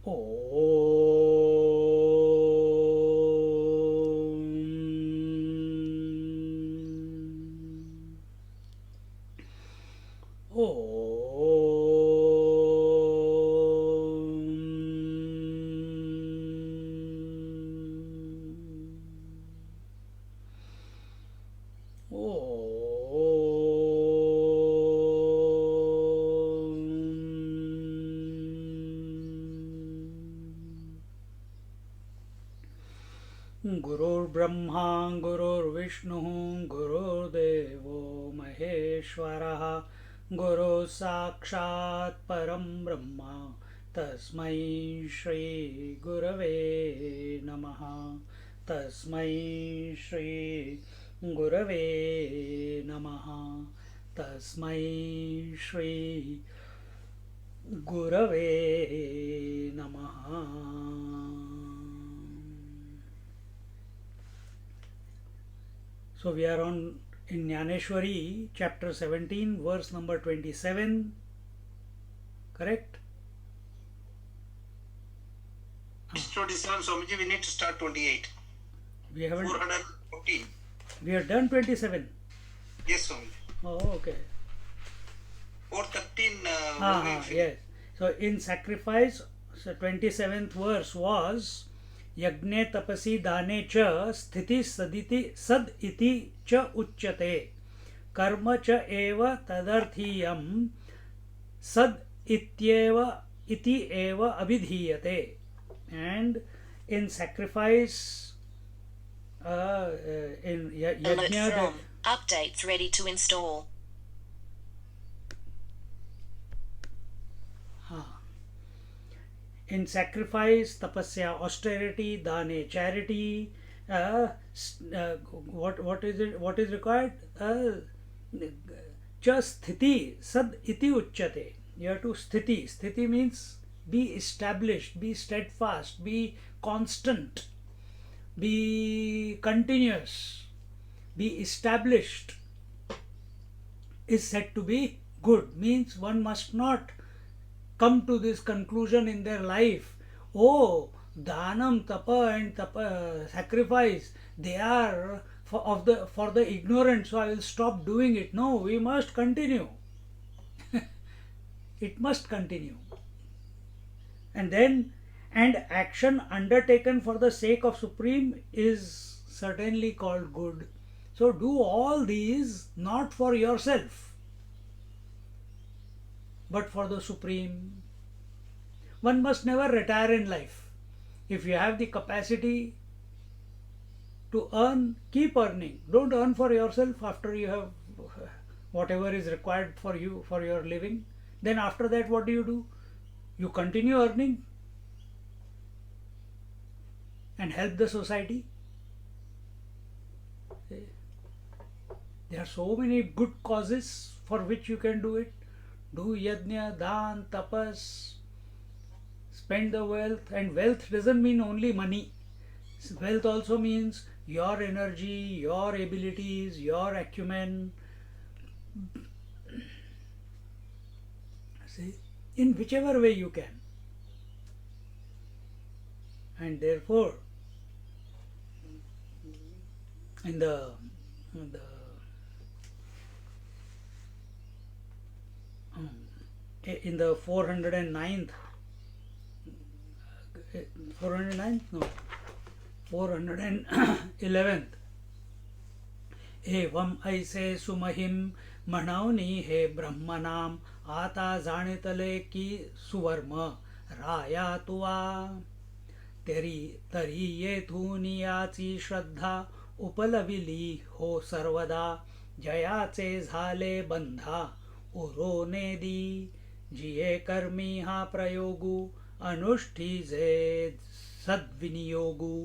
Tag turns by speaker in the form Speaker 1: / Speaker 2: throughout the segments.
Speaker 1: Om. गुरुर्ब्रह्मा गुरुर्विष्णुः गुरुर्देवो महेश्वरः गुरुः साक्षात् परं ब्रह्म तस्मै श्री गुरवे नमः तस्मै श्री गुरवे नमः तस्मै श्री गुरवे नमः. So we are on in Jnaneshwari, chapter 17, verse number 27. Correct?
Speaker 2: 27, Swamiji, we need to start 28.
Speaker 1: We haven't.
Speaker 2: 414.
Speaker 1: We have done 27.
Speaker 2: Yes, Swamiji.
Speaker 1: Oh, okay.
Speaker 2: 413.
Speaker 1: Yes. So in sacrifice, so 27th verse was यज्ञे तपसि दाने च स्थिति सदिति सद इति च उच्यते कर्म च एव तदर्थीयं सद इत्येव इति एव अभिधीयते. And in sacrifice, in yajna,
Speaker 3: updates ready to install.
Speaker 1: In sacrifice, tapasya, austerity, dane, charity, what is it? What is required? Cha sthiti sad iti uchyate. You have to sthiti. Sthiti means be established, be steadfast, be constant, be continuous, be established. Is said to be good. Means one must not come to this conclusion in their life. Oh, dhanam, tapa and tapa, sacrifice, they are for the ignorant, so I will stop doing it. No, we must continue. It must continue. And action undertaken for the sake of Supreme is certainly called good. So do all these not for yourself, but for the Supreme. One must never retire in life. If you have the capacity to earn, keep earning. Don't earn for yourself after you have whatever is required for you for your living. Then after that, what do? You continue earning and help the society. There are so many good causes for which you can do it. Do yajna, dan, tapas, spend the wealth. And wealth doesn't mean only money. Wealth also means your energy, your abilities, your acumen. See, in whichever way you can. And therefore, in the 409th 411th एवं ऐसे सुमहिम मनावनी हे ब्रह्म नाम आता जाने तले की सुवर्म राया तुआ तेरी तरी ये धुनियाची श्रद्धा उपलविली हो सर्वदा जयाचे झाले बंधा उरोने दी जिये कर्मी हा प्रयोगू अनुष्ठीजे सद्विनियोगू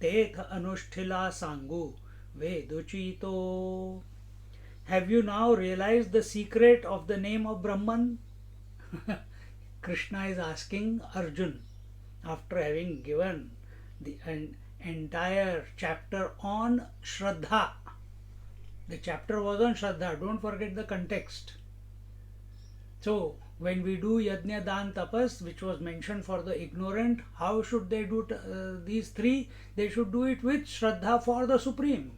Speaker 1: तेथ अनुष्ठिला सांगू वेदुचितो. Have you now realized the secret of the name of Brahman? Krishna is asking Arjun after having given the entire chapter on Shraddha. The chapter was on Shraddha. Don't forget the context. So, When we do yajna, dan, tapas, which was mentioned for the ignorant, how should they do these three? They should do it with Shraddha for the Supreme.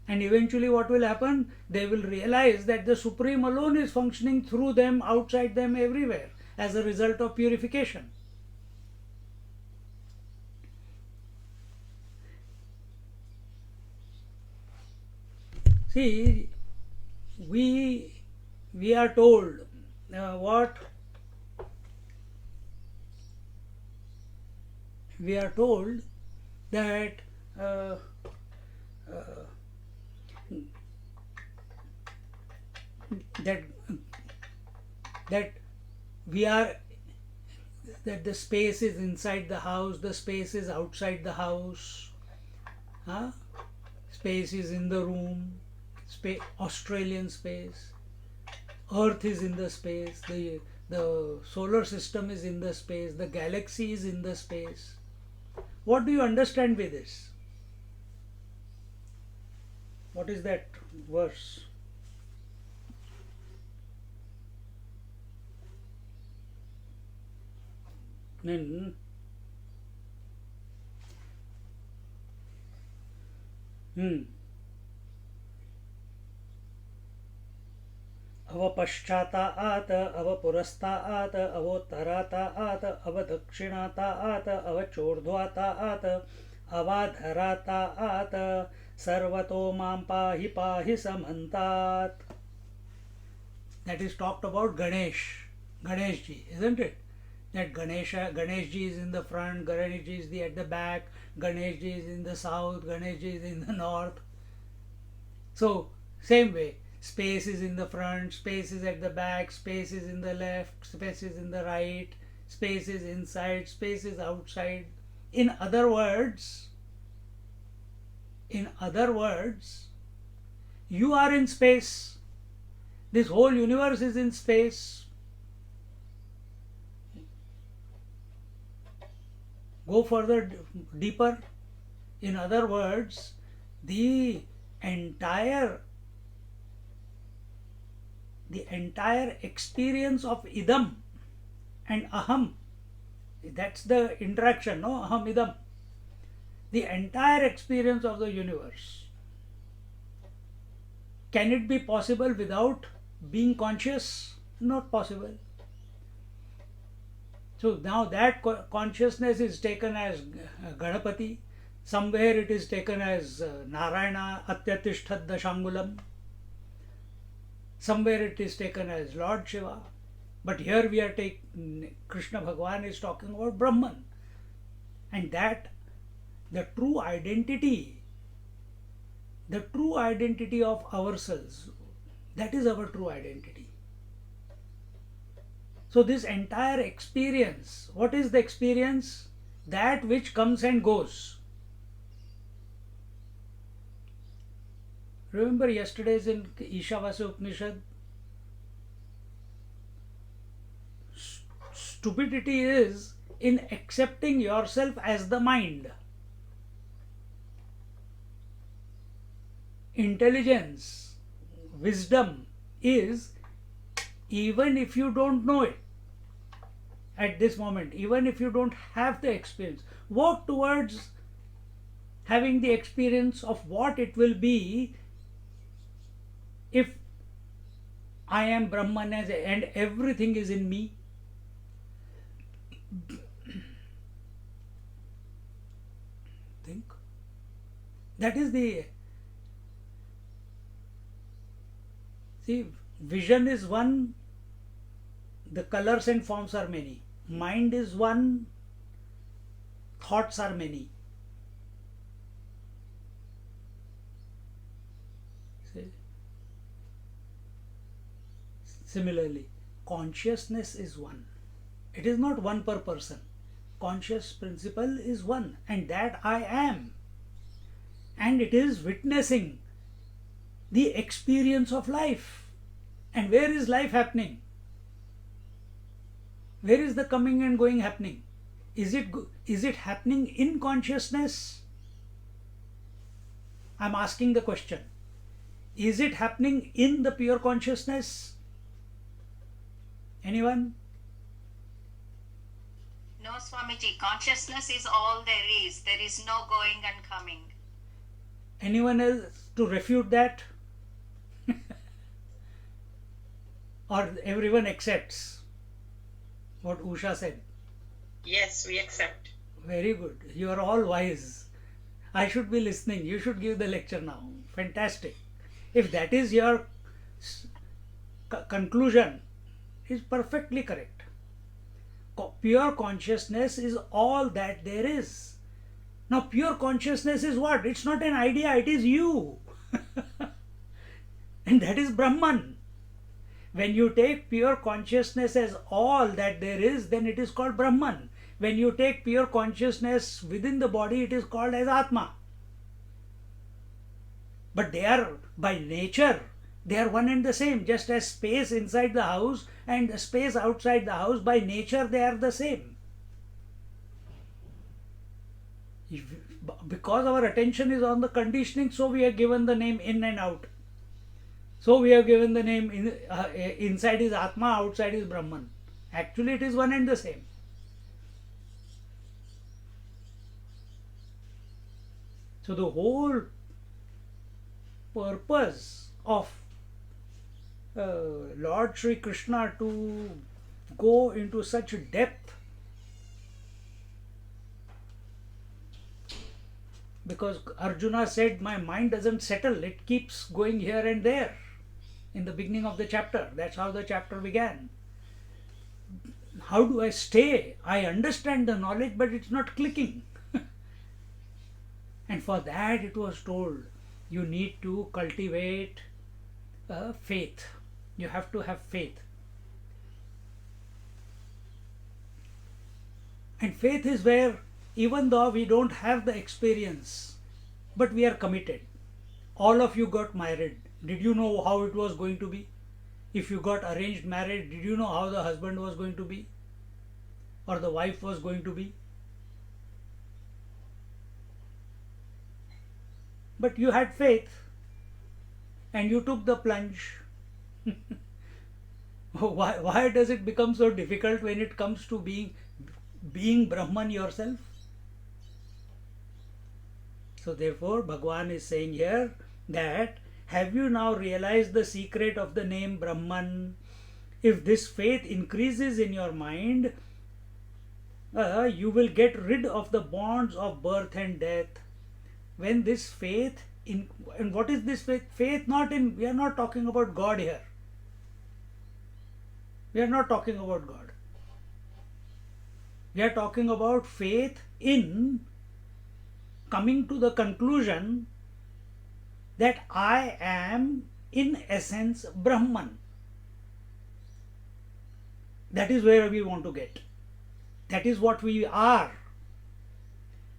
Speaker 1: And eventually what will happen? They will realize that the Supreme alone is functioning through them, outside them, everywhere, as a result of purification. See, we are told what? We are told that that we are, that the space is inside the house, the space is outside the house, huh? Space is in the room, Australian space, Earth is in the space, the solar system is in the space, the galaxy is in the space. What do you understand with this? What is that verse? अवपश्चातात् अवपुरस्तात् अवोत्तरातात् अवदक्षिणातात् अवचोर्ध्वातात् अवाधरातात् सर्वतो मां पाहि पाहि समन्तात्. That is talked about Ganeshji, isn't it? That Ganeshji is in the front, Ganeshji is at the back, Ganeshji is in the south, Ganeshji is in the north. So, same way, space is in the front, space is at the back, space is in the left, space is in the right, space is inside, space is outside. In other words, you are in space. This whole universe is in space. Go further, deeper. In other words, the entire experience of idam and aham, that's the interaction, no? Aham idam. The entire experience of the universe. Can it be possible without being conscious? Not possible. So now that consciousness is taken as Ganapati, somewhere it is taken as Narayana Atyatishthad Dashangulam, somewhere it is taken as Lord Shiva, but here we are taking, Krishna Bhagavan is talking about Brahman, and that the true identity of ourselves, that is our true identity. So this entire experience, what is the experience? That which comes and goes. Remember yesterday's in Ishavasya Upanishad? Stupidity is in accepting yourself as the mind. Intelligence, wisdom is, even if you don't know it at this moment, even if you don't have the experience, work towards having the experience of what it will be if I am Brahman and everything is in me. Think. That is the... See, vision is one, the colors and forms are many. Mind is one, thoughts are many. See? Similarly, consciousness is one. It is not one per person. Conscious principle is one, and that I am. And it is witnessing the experience of life. And where is life happening? Where is the coming and going happening? Is it happening in consciousness? I am asking the question. Is it happening in the pure consciousness? Anyone?
Speaker 4: No, Swamiji, consciousness is all there is. There is no going and coming.
Speaker 1: Anyone else to refute that? Or everyone accepts what Usha said?
Speaker 5: Yes, we accept.
Speaker 1: Very good. You are all wise. I should be listening. You should give the lecture now. Fantastic. If that is your conclusion, is perfectly correct. Pure consciousness is all that there is. Now, pure consciousness is what? It's not an idea, it is you. And that is Brahman. When you take pure consciousness as all that there is, then it is called Brahman. When you take pure consciousness within the body, it is called as Atma. But they are, by nature, they are one and the same. Just as space inside the house and the space outside the house, by nature they are the same. Because our attention is on the conditioning, so we are given the name in and out. So we have given the name inside is Atma, outside is Brahman. Actually it is one and the same. So the whole purpose of Lord Sri Krishna to go into such depth, because Arjuna said, my mind doesn't settle, it keeps going here and there in the beginning of the chapter. That's how the chapter began. How do I stay? I understand the knowledge, but it's not clicking. And for that it was told, you need to cultivate faith. You have to have faith. And faith is where, even though we don't have the experience, but we are committed. All of you got married. Did you know how it was going to be? If you got arranged marriage, did you know how the husband was going to be? Or the wife was going to be? But you had faith and you took the plunge. Why does it become so difficult when it comes to being Brahman yourself? So therefore Bhagavan is saying here that, have you now realized the secret of the name Brahman? If this faith increases in your mind, you will get rid of the bonds of birth and death. When this faith, and what is this faith? Faith not in, we are not talking about God here. We are not talking about God. We are talking about faith in coming to the conclusion that I am in essence Brahman. That is where we want to get. That is what we are.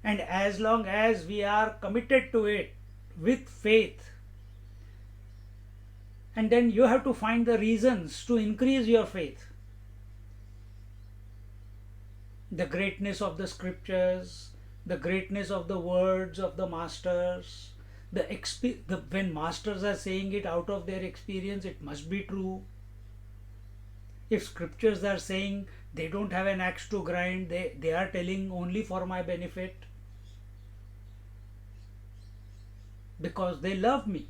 Speaker 1: And as long as we are committed to it with faith, and then you have to find the reasons to increase your faith. The greatness of the scriptures, the greatness of the words of the masters, when masters are saying it out of their experience, it must be true. If scriptures are saying they don't have an axe to grind, they are telling only for my benefit, because they love me,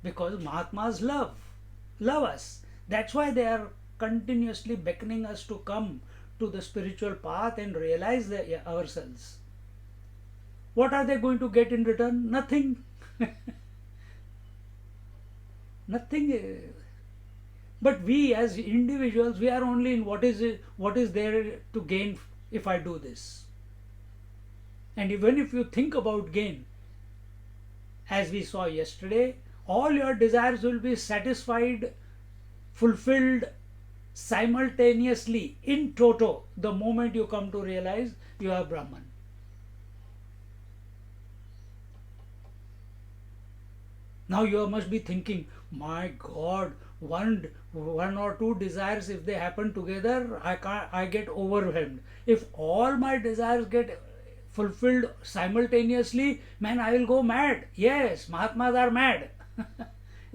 Speaker 1: because Mahatmas love us. That's why they are continuously beckoning us to come to the spiritual path and realize ourselves. What are they going to get in return? Nothing. Nothing. But we as individuals, we are only in what is there to gain if I do this. And even if you think about gain, as we saw yesterday, all your desires will be satisfied, fulfilled simultaneously in toto the moment you come to realize you are Brahman. Now you must be thinking, my God, one or two desires, if they happen together, I get overwhelmed. If all my desires get fulfilled simultaneously, man, I will go mad. Yes, Mahatmas are mad.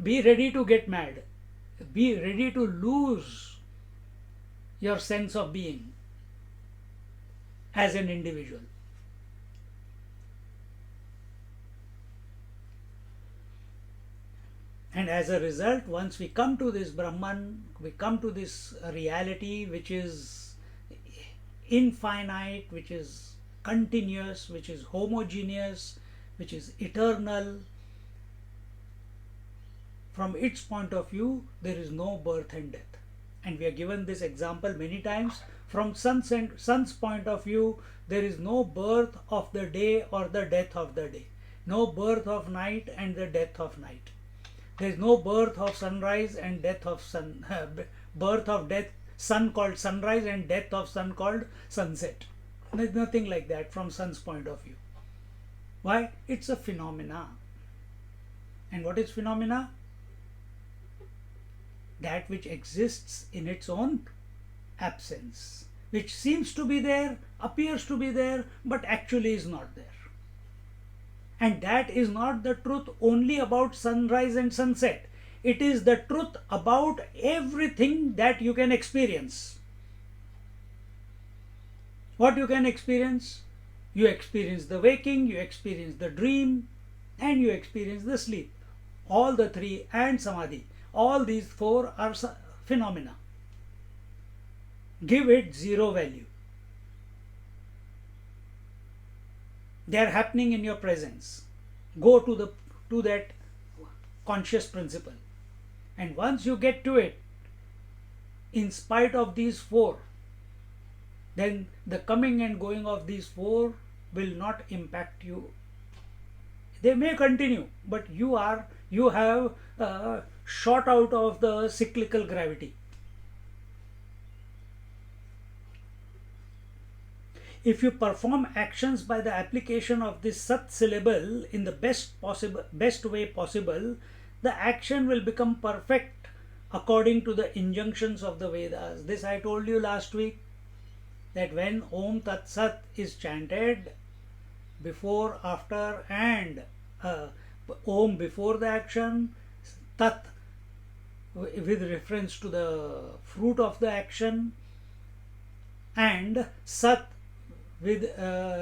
Speaker 1: Be ready to get mad. Be ready to lose your sense of being as an individual. And as a result, once we come to this Brahman, we come to this reality which is infinite, which is continuous, which is homogeneous, which is eternal. From its point of view, there is no birth and death. And we are given this example many times. From sun's point of view, there is no birth of the day or the death of the day. No birth of night and the death of night. There is no birth of sunrise and death of sun, birth of death, sun called sunrise and death of sun called sunset. There is nothing like that from sun's point of view. Why? It's a phenomena. And what is phenomena? That which exists in its own absence, which seems to be there, appears to be there, but actually is not there. And that is not the truth only about sunrise and sunset. It is the truth about everything that you can experience. What you can experience? You experience the waking, you experience the dream, and you experience the sleep. All the three and samadhi. All these four are phenomena. Give it zero value. They are happening in your presence. Go to that conscious principle. And once you get to it, in spite of these four, then the coming and going of these four will not impact you. They may continue, but you have shot out of the cyclical gravity. If you perform actions by the application of this Sat syllable in the best way possible, the action will become perfect according to the injunctions of the Vedas. This I told you last week, that when Om Tat Sat is chanted before, after, and Om before the action, Tat with reference to the fruit of the action, and Sat with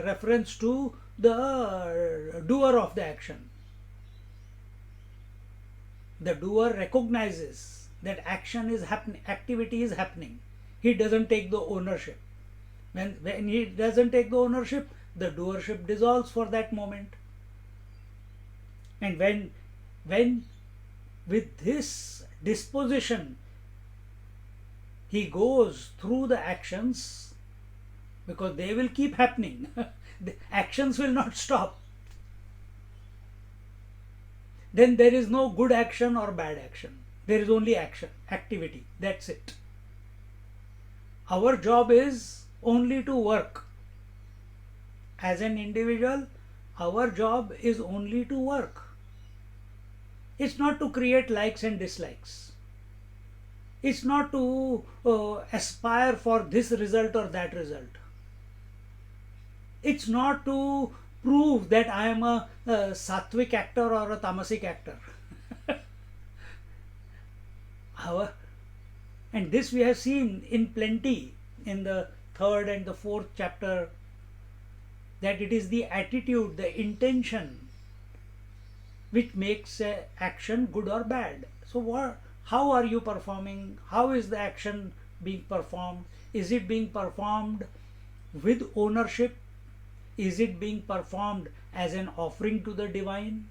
Speaker 1: reference to the doer of the action. The doer recognizes that action is happening, activity is happening. He doesn't take the ownership. When he doesn't take the ownership, the doership dissolves for that moment. And when with this disposition he goes through the actions, because they will keep happening, the actions will not stop, then there is no good action or bad action. There is only action, activity. That's it. Our job is only to work. As an individual, our job is only to work. It's not to create likes and dislikes. It's not to aspire for this result or that result. It's not to prove that I am a sattvic actor or a tamasic actor. And this we have seen in plenty in the 3rd and the 4th chapter, that it is the attitude, the intention which makes action good or bad. So how are you performing? How is the action being performed? Is it being performed with ownership? Is it being performed as an offering to the divine?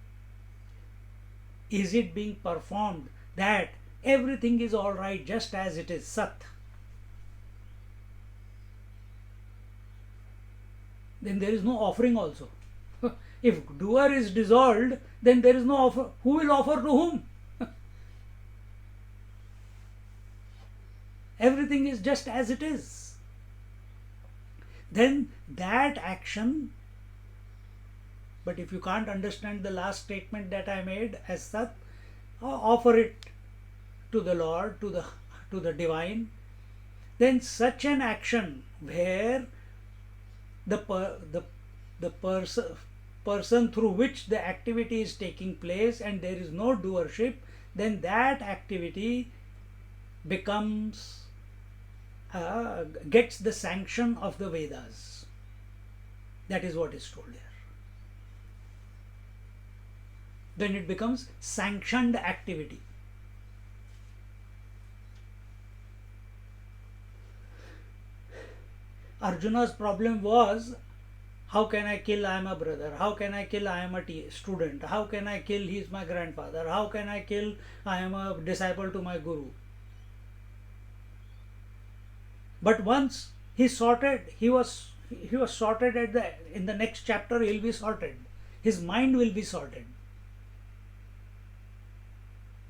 Speaker 1: Is it being performed that everything is all right just as it is, Sat? Then there is no offering also. If doer is dissolved, then there is no offer. Who will offer to whom? Everything is just as it is. Then that action, but if you can't understand the last statement that I made as Sat, offer it to the Lord, to the divine. Then such an action where the person through which the activity is taking place and there is no doership, then that activity becomes gets the sanction of the Vedas. That is what is told here. Then it becomes sanctioned activity. Arjuna's problem was, how can I kill? I am a brother. How can I kill? I am a student. How can I kill? He is my grandfather. How can I kill? I am a disciple to my guru. But once he sorted, he was sorted in the next chapter. He will be sorted. His mind will be sorted.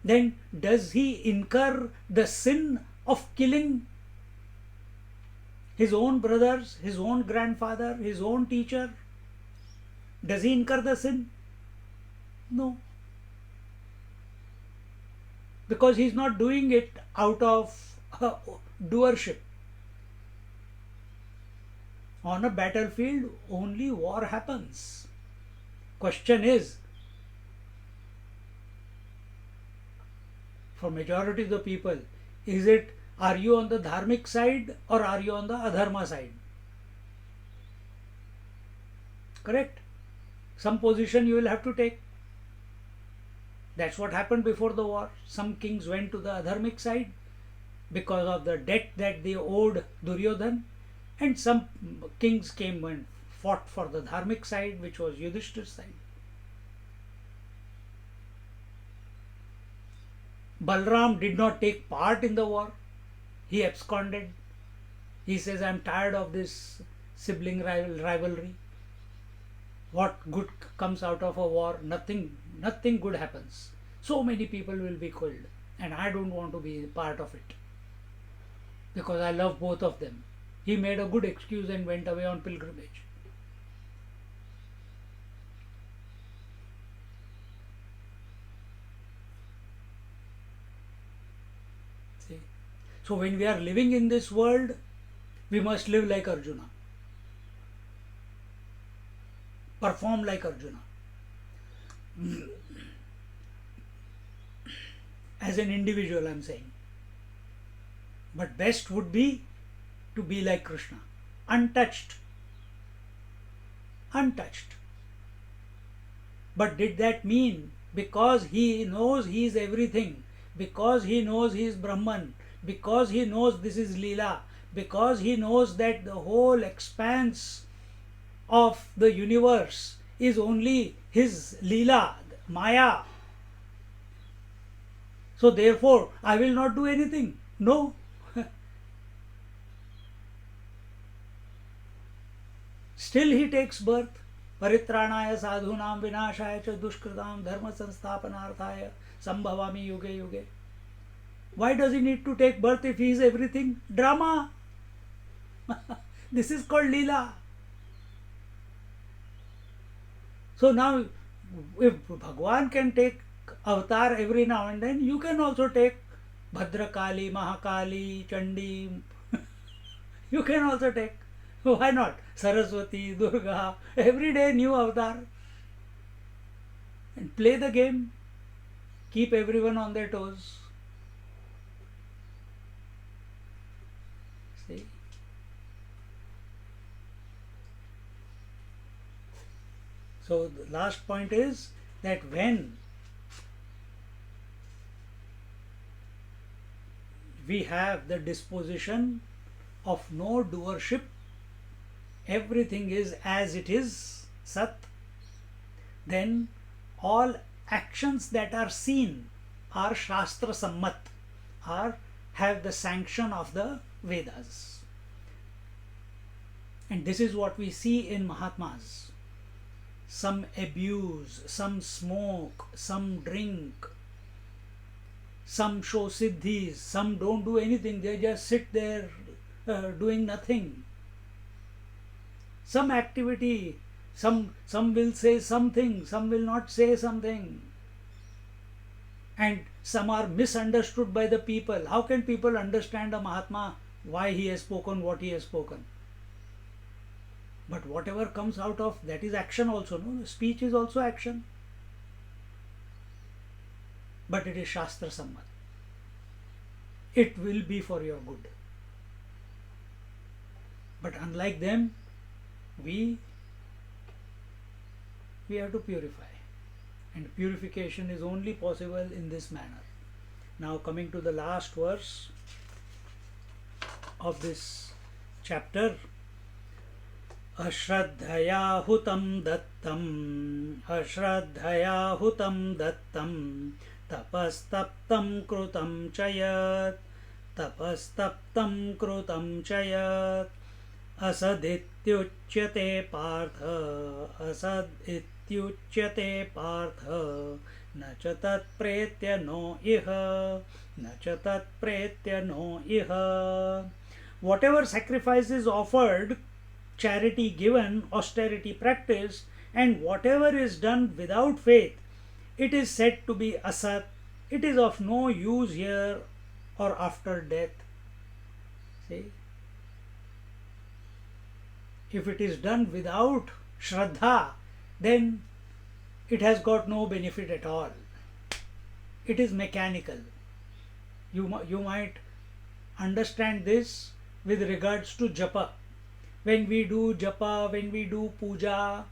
Speaker 1: Then does he incur the sin of killing his own brothers, his own grandfather, his own teacher? Does he incur the sin? No. Because he is not doing it out of doership. On a battlefield, only war happens. Question is, for majority of the people, is it, are you on the dharmic side or are you on the adharma side? Correct? Some position you will have to take. That's what happened before the war. Some kings went to the adharmic side because of the debt that they owed Duryodhan, and some kings came and fought for the dharmic side, which was Yudhishthir's side. Balram did not take part in the war. He absconded. He says, I am tired of this sibling rivalry. What good comes out of a war? Nothing good happens. So many people will be killed, and I don't want to be part of it because I love both of them. He made a good excuse and went away on pilgrimage. See? So when we are living in this world, we must live like Arjuna. Perform like Arjuna. As an individual, I am saying. But best would be to be like Krishna, untouched. Untouched. But did that mean because he knows he is everything, because he knows he is Brahman, because he knows this is Leela, because he knows that the whole expanse of the universe is only his Leela, Maya, so therefore I will not do anything? No. Still he takes birth. Paritranaya sadhunam vinashaya cha dushkritam dharma sansthapanarthaya sambhavami yuge yuge. Why does he need to take birth if he is everything? Drama. This is called Leela. So now, if Bhagwan can take avatar every now and then, you can also take Bhadrakali, Mahakali, Chandi. You can also take. Why not? Saraswati, Durga, every day new avatar. And play the game. Keep everyone on their toes. See? So the last point is that when we have the disposition of no doership, everything is as it is, Sat, then all actions that are seen are Shastra Sammat, have the sanction of the Vedas. And this is what we see in Mahatmas. Some abuse, some smoke, some drink, some show siddhis, some don't do anything, they just sit there doing nothing. Some activity, some will say something, some will not say something. And some are misunderstood by the people. How can people understand a Mahatma, why he has spoken what he has spoken? But whatever comes out of that is action also, no? Speech is also action. But it is Shastra Sammat. It will be for your good. But unlike them, we have to purify. And purification is only possible in this manner. Now coming to the last verse of this chapter. Ashraddhaya hutam dattam tapastaptam krutam chayat asadityuchyate partha na cha tat pretya no iha. Whatever sacrifice is offered, charity given, austerity practiced, and whatever is done without faith, it is said to be asat. It is of no use here or after death. See? If it is done without Shraddha, then it has got no benefit at all. It is mechanical. You might understand this with regards to japa. When we do japa, when we do puja,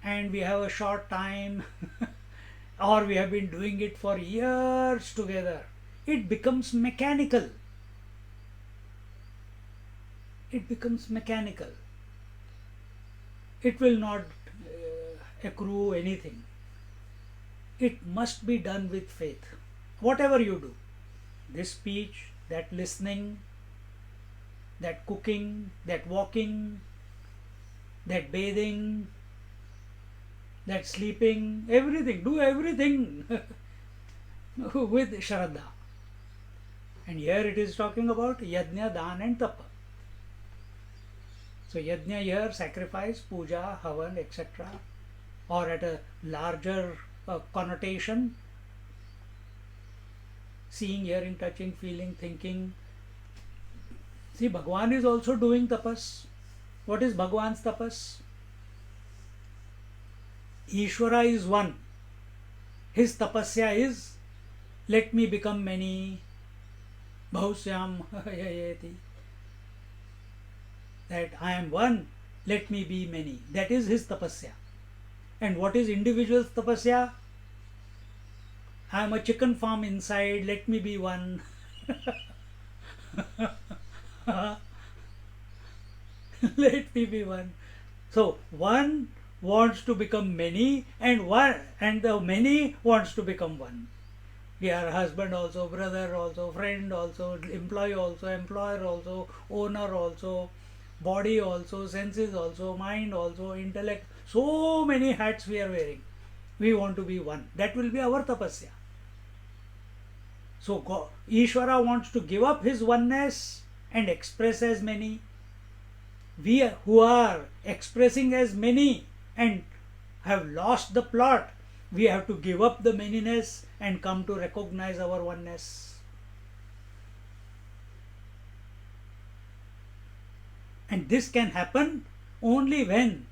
Speaker 1: and we have a short time, or we have been doing it for years together, it becomes mechanical. It becomes mechanical. It will not accrue anything. It must be done with faith. Whatever you do, this speech, that listening, that cooking, that walking, that bathing, that sleeping, everything, do everything with Shraddha. And here it is talking about Yajna, Dan and Tapa. So Yajna here, sacrifice, puja, havan, etc. Or at a larger connotation, seeing, hearing, touching, feeling, thinking. See, Bhagwan is also doing tapas. What is Bhagwan's tapas? Ishvara is one. His tapasya is, let me become many. Bhahusyam yayeti. That I am one, let me be many. That is his tapasya. And what is individual's tapasya? I am a chicken farm inside, let me be one. Let me be one. So one wants to become many, and the many wants to become one. We are husband also, brother also, friend also, employee also, employer also, owner also, body also, senses also, mind also, intellect. So many hats we are wearing. We want to be one. That will be our tapasya. So Ishvara wants to give up his oneness and express as many. We who are expressing as many and have lost the plot, we have to give up the manyness and come to recognize our oneness. And this can happen only when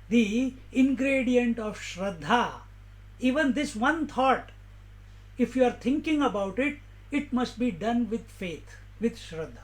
Speaker 1: the ingredient of Shraddha, even this one thought, if you are thinking about it, it must be done with faith, with Shraddha.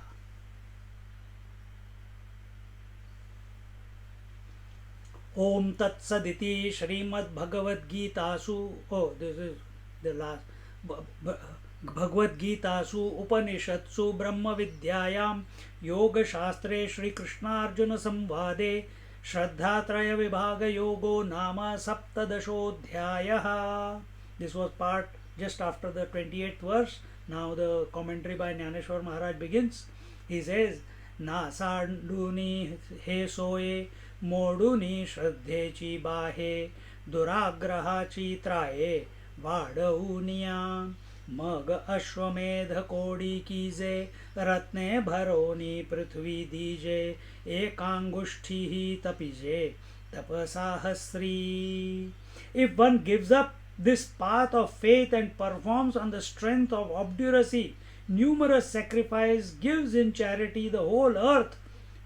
Speaker 1: Om Tat Saditi Srimad Bhagavad Gitasu. Oh, this is the last. Bhagavad Gitasu Upanishatsu Brahma Vidyayam Yoga Shastre Shri Krishna Arjuna Samvade Shraddha Traya Vibhaga Yogo Nama Saptadashodhyayah. This was part just after the 28th verse. Now the commentary by Jnaneshwar Maharaj begins. He says, Nasanduni he soye moduni shraddhechi bahe duragrahachi traye vaduniya mag ashwamedha kodi kize ratne bharoni prithvi dije ekangushti tapije tapasahasri. If one gives up this path of faith and performs on the strength of obduracy numerous sacrifice, gives in charity the whole earth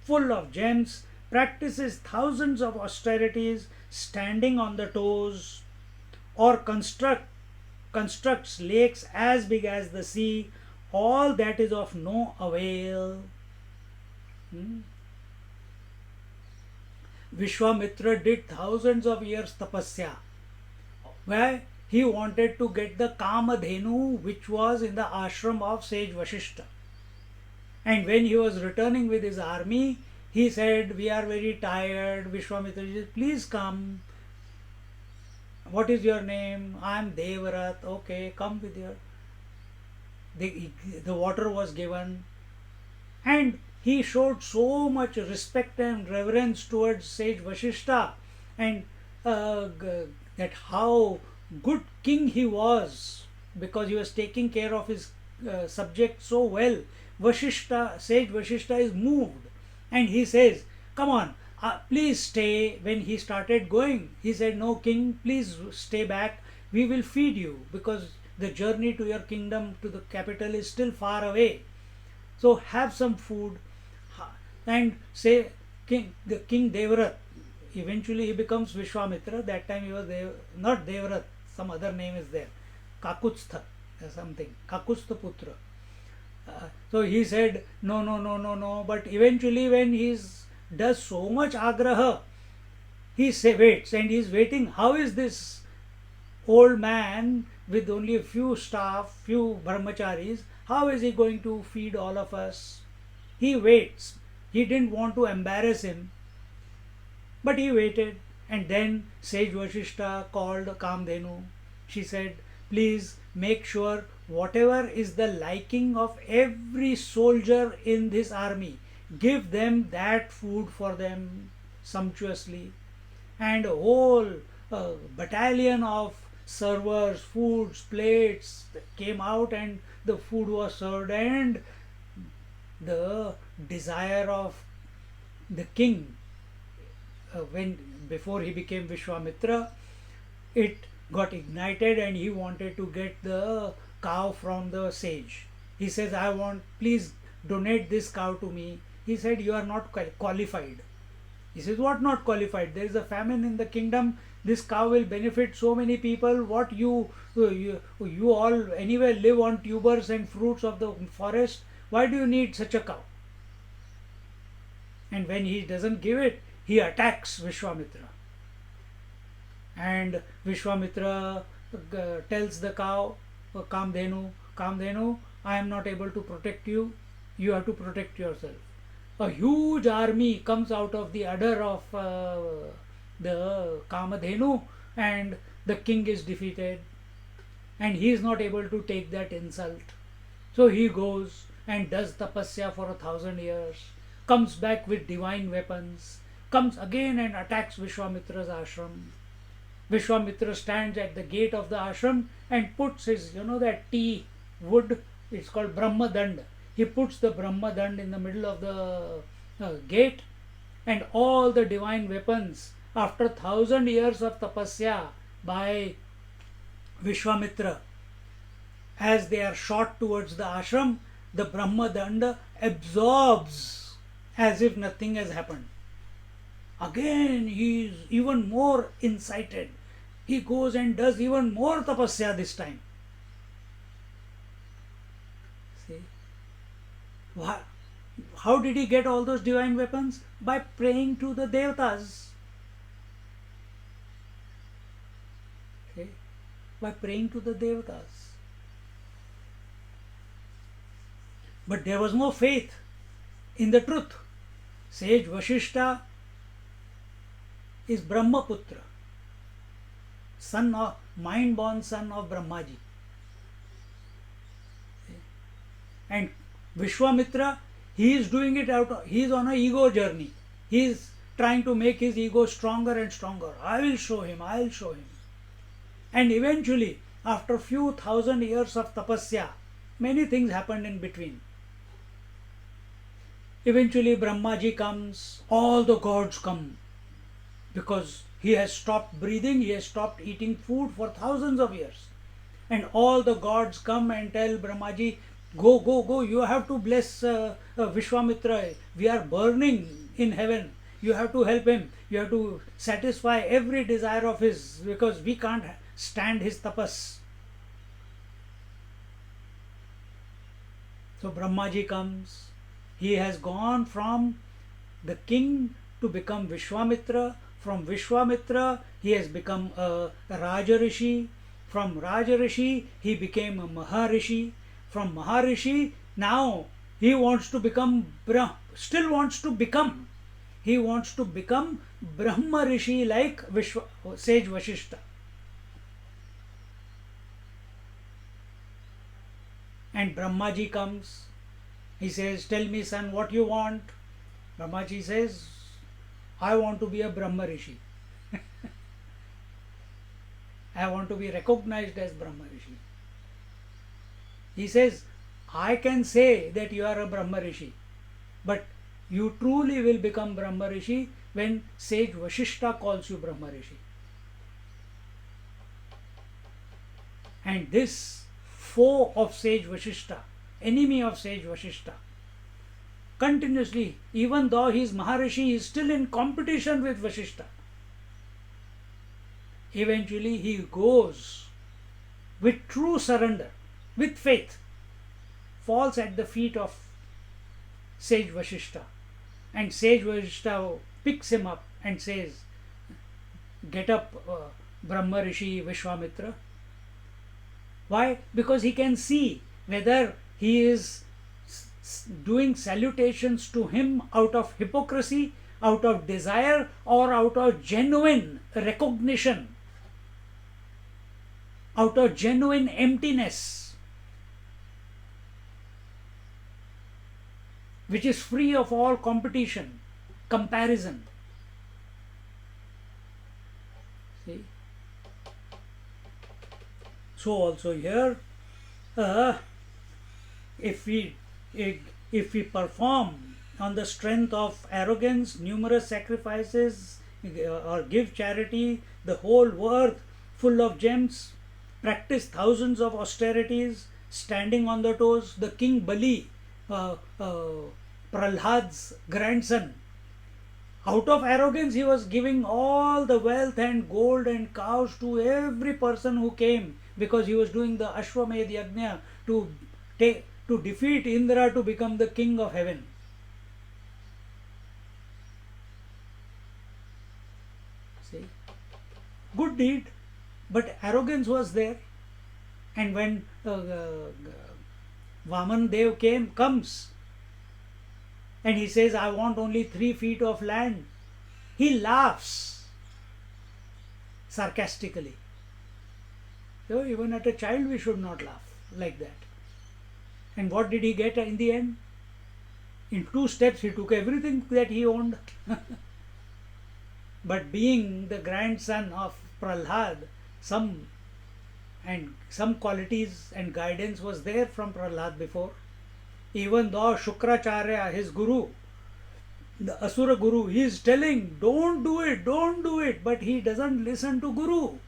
Speaker 1: full of gems, practices thousands of austerities, standing on the toes, or constructs lakes as big as the sea, all that is of no avail. Vishwamitra did thousands of years tapasya, where he wanted to get the Kamadhenu which was in the ashram of sage Vashishta. And when he was returning with his army, he said, "We are very tired." Vishwamitra said, "Please come. What is your name?" "I am Devrat." "Okay, come with your." The water was given, and he showed so much respect and reverence towards sage Vashishta, and that how good king he was, because he was taking care of his subject so well. Sage Vashishta is moved, and he says, "Come on, please stay." When he started going, he said, "No, king, please stay back. We will feed you, because the journey to your kingdom, to the capital, is still far away. So have some food." And say, the king Devrat, eventually he becomes Vishwamitra. That time he was not Devrat, some other name is there, Kakutstha or something, Kakutstha Putra. So he said, "No, no, no, no, no." But eventually, when he does so much agraha, he waits, and he is waiting. How is this old man with only a few staff, few brahmacharis, how is he going to feed all of us? He waits. He didn't want to embarrass him, but he waited. And then sage Vashishta called Kamdhenu. She said, "Please make sure whatever is the liking of every soldier in this army, give them that food for them sumptuously." And a whole battalion of servers, foods, plates came out, and the food was served, and the desire of the king, when before he became Vishwamitra, it got ignited, and he wanted to get the cow from the sage. He says, "Please donate this cow to me." He said, "You are not qualified." He says, "What not qualified? There is a famine in the kingdom. This cow will benefit so many people. What you all anyway live on tubers and fruits of the forest. Why do you need such a cow?" And when he doesn't give it, he attacks Vishwamitra. And Vishwamitra tells the cow, Kamdhenu, "Kamdhenu, I am not able to protect you. You have to protect yourself." A huge army comes out of the udder of the Kamadhenu, and the king is defeated, and he is not able to take that insult. So he goes and does tapasya for 1,000 years, comes back with divine weapons, comes again and attacks Vishwamitra's ashram. Vishwamitra stands at the gate of the ashram and puts his, that tea wood, it's called Brahma Dand. He puts the Brahma Dand in the middle of the gate, and all the divine weapons, after 1,000 years of tapasya by Vishwamitra, as they are shot towards the ashram, the Brahma Dand absorbs as if nothing has happened. Again he is even more incited. He goes and does even more tapasya this time. See? How did he get all those divine weapons? By praying to the devatas. Okay? By praying to the devatas. But there was no faith in the truth. Sage Vashishta is Brahmaputra, mind-born son of Brahmaji. And Vishwamitra, he is doing it he is on an ego journey. He is trying to make his ego stronger and stronger. I will show him. And eventually, after few thousand years of tapasya, many things happened in between. Eventually Brahmaji comes, all the gods come, because he has stopped breathing, he has stopped eating food for thousands of years. And all the gods come and tell Brahmaji, go, you have to bless Vishwamitra. We are burning in heaven. You have to help him. You have to satisfy every desire of his, because we can't stand his tapas. So Brahmaji comes. He has gone from the king to become Vishwamitra. From Vishwamitra, he has become a Rajarishi. From Rajarishi, he became a Maharishi. From Maharishi, now he wants to become still wants to become. He wants to become Brahma Rishi like sage Vashishta. And Brahmaji comes. He says, "Tell me, son, what you want." Brahmaji says, "I want to be a Brahma Rishi. I want to be recognized as Brahma Rishi." He says, "I can say that you are a Brahma Rishi, but you truly will become Brahma Rishi when sage Vashishta calls you Brahma Rishi." And this foe of sage Vashishta, enemy of sage Vashishta, continuously, even though he is Maharishi, he is still in competition with Vashishta. Eventually he goes with true surrender, with faith, falls at the feet of sage Vashishta, and sage Vashishta picks him up and says, "Get up, Brahma Rishi Vishwamitra." Why? Because he can see whether he is doing salutations to him out of hypocrisy, out of desire, or out of genuine recognition, out of genuine emptiness, which is free of all competition, comparison. See? So also here, if we perform on the strength of arrogance, numerous sacrifices, or give charity, the whole world full of gems, practice thousands of austerities, standing on the toes, the king Bali, Prahlad's grandson, out of arrogance he was giving all the wealth and gold and cows to every person who came, because he was doing the Ashwamedh Yajna to defeat Indra to become the king of heaven. See, good deed, but arrogance was there. And when Vaman Dev comes and he says, "I want only 3 feet of land," he laughs sarcastically. So even at a child we should not laugh like that. And what did he get in the end? In 2 steps he took everything that he owned. But being the grandson of Prahlad, some qualities and guidance was there from Prahlad before. Even though Shukracharya, his guru, the Asura guru, he is telling, don't do it, but he doesn't listen to Guru.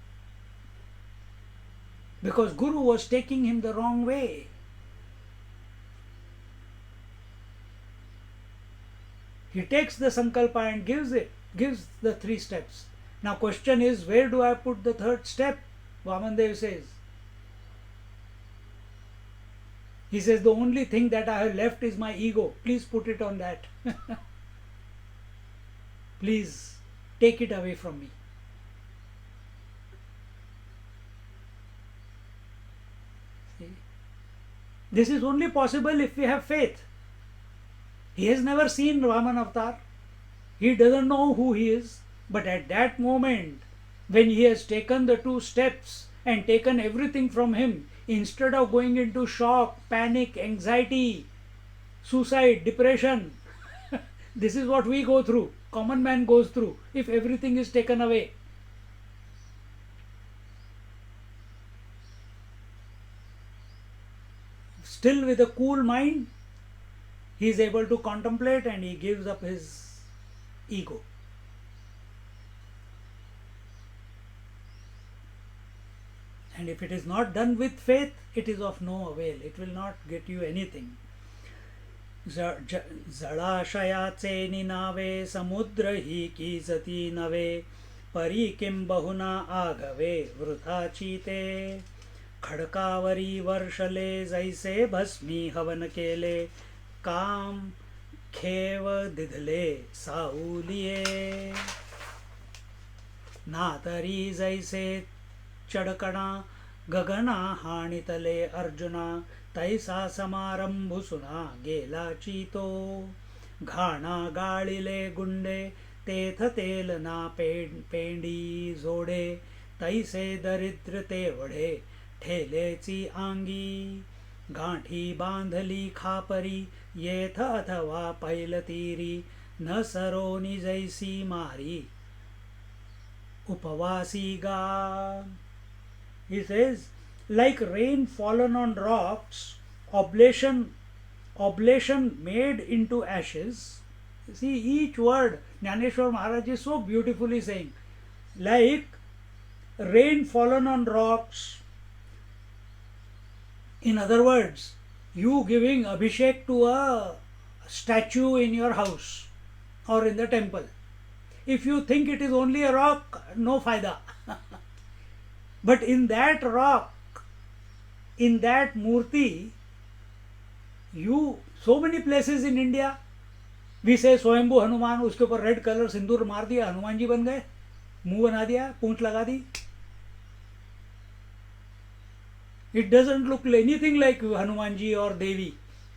Speaker 1: Because Guru was taking him the wrong way. He takes the sankalpa and gives the 3 steps. Now question is, where do I put the 3rd step? Vamandev says. He says, the only thing that I have left is my ego. Please put it on that. Please take it away from me. See? This is only possible if we have faith. He has never seen Vaman Avatar. He doesn't know who he is. But at that moment, when he has taken the 2 steps and taken everything from him, instead of going into shock, panic, anxiety, suicide, depression, this is what we go through, common man goes through, if everything is taken away. Still with a cool mind, he is able to contemplate and he gives up his ego. And if it is not done with faith, it is of no avail. It will not get you anything. Zadashaya ninave samudra hi ki zati nave pari kim bahuna agave vrutha chite खड़कावरी वर्षले जैसे भस्मी हवन केले काम खेव दिधले सावलिये नातरी जैसे चडकणा गगना हाणितले अर्जुना तैसा समारंभुसुना गेलाची तो घाणा गाळिले गुंडे तेथ तेल ना पेंडी जोडे तैसे दरिद्र तेवढे ठेलेची आंगी गाठी बांधली खापरी येथ अथवा पैलतीरी न सरोनी जैसी मारी उपवासी गा. He says, like rain fallen on rocks, oblation made into ashes. See, each word Jnaneshwar Maharaj is so beautifully saying, like rain fallen on rocks. In other words, you giving abhishek to a statue in your house or in the temple. If you think it is only a rock, no faida. But in that rock, in that murti, you, so many places in India, we say स्वयंभू हनुमान, उसके ऊपर red colour सिंदूर मार दिया, हनुमान जी बन गए, मुंह बना दिया, पूंछ लगा दी. It doesn't look anything like Hanumanji or Devi,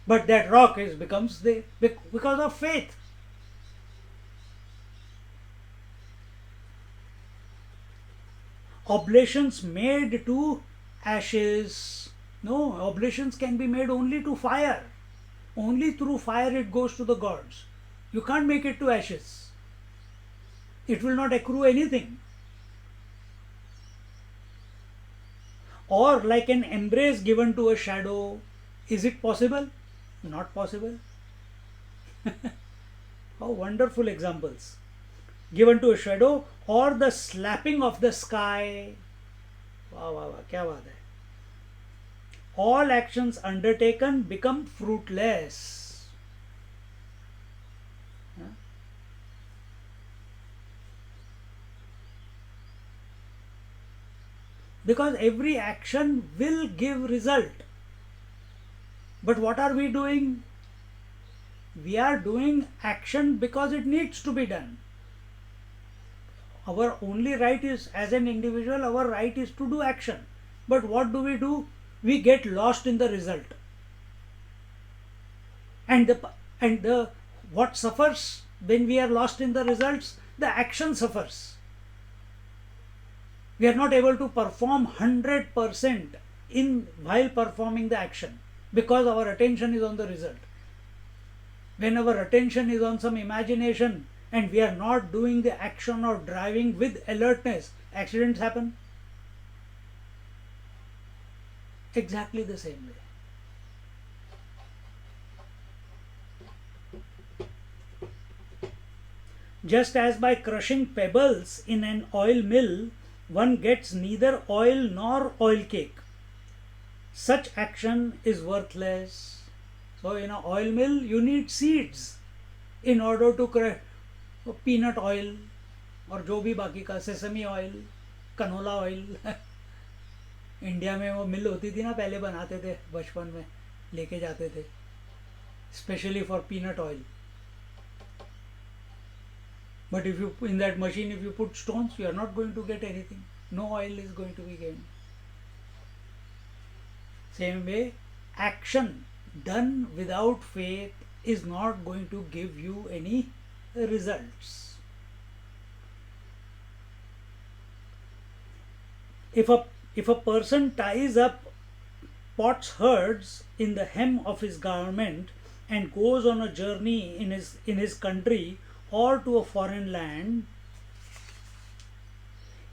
Speaker 1: but that rock becomes because of faith. Oblations made to ashes. No, oblations can be made only to fire. Only through fire it goes to the gods. You can't make it to ashes. It will not accrue anything. Or like an embrace given to a shadow. Is it possible? Not possible. How wonderful examples. Given to a shadow, or the slapping of the sky. Wow, wow, wow, kya baat hai. All actions undertaken become fruitless. Because every action will give result. But what are we doing? We are doing action because it needs to be done. Our only right is, as an individual, our right is to do action. But what do? We get lost in the result. And what suffers when we are lost in the results? The action suffers. We are not able to perform 100% while performing the action because our attention is on the result. When our attention is on some imagination and we are not doing the action or driving with alertness, accidents happen. Exactly the same way. Just as by crushing pebbles in an oil mill, one gets neither oil nor oil cake. Such action is worthless. So in an oil mill, you need seeds in order to crush peanut oil और जो भी बाकी का sesame oil, canola oil. India में वो मिल होती थी ना, पहले बनाते थे, बचपन में लेके जाते थे, specially for peanut oil. But if you, in that machine, if you put stones, you are not going to get anything. No oil is going to be gained. Same way, action done without faith is not going to give you any results. If a person ties up potsherds in the hem of his garment and goes on a journey in his country or to a foreign land,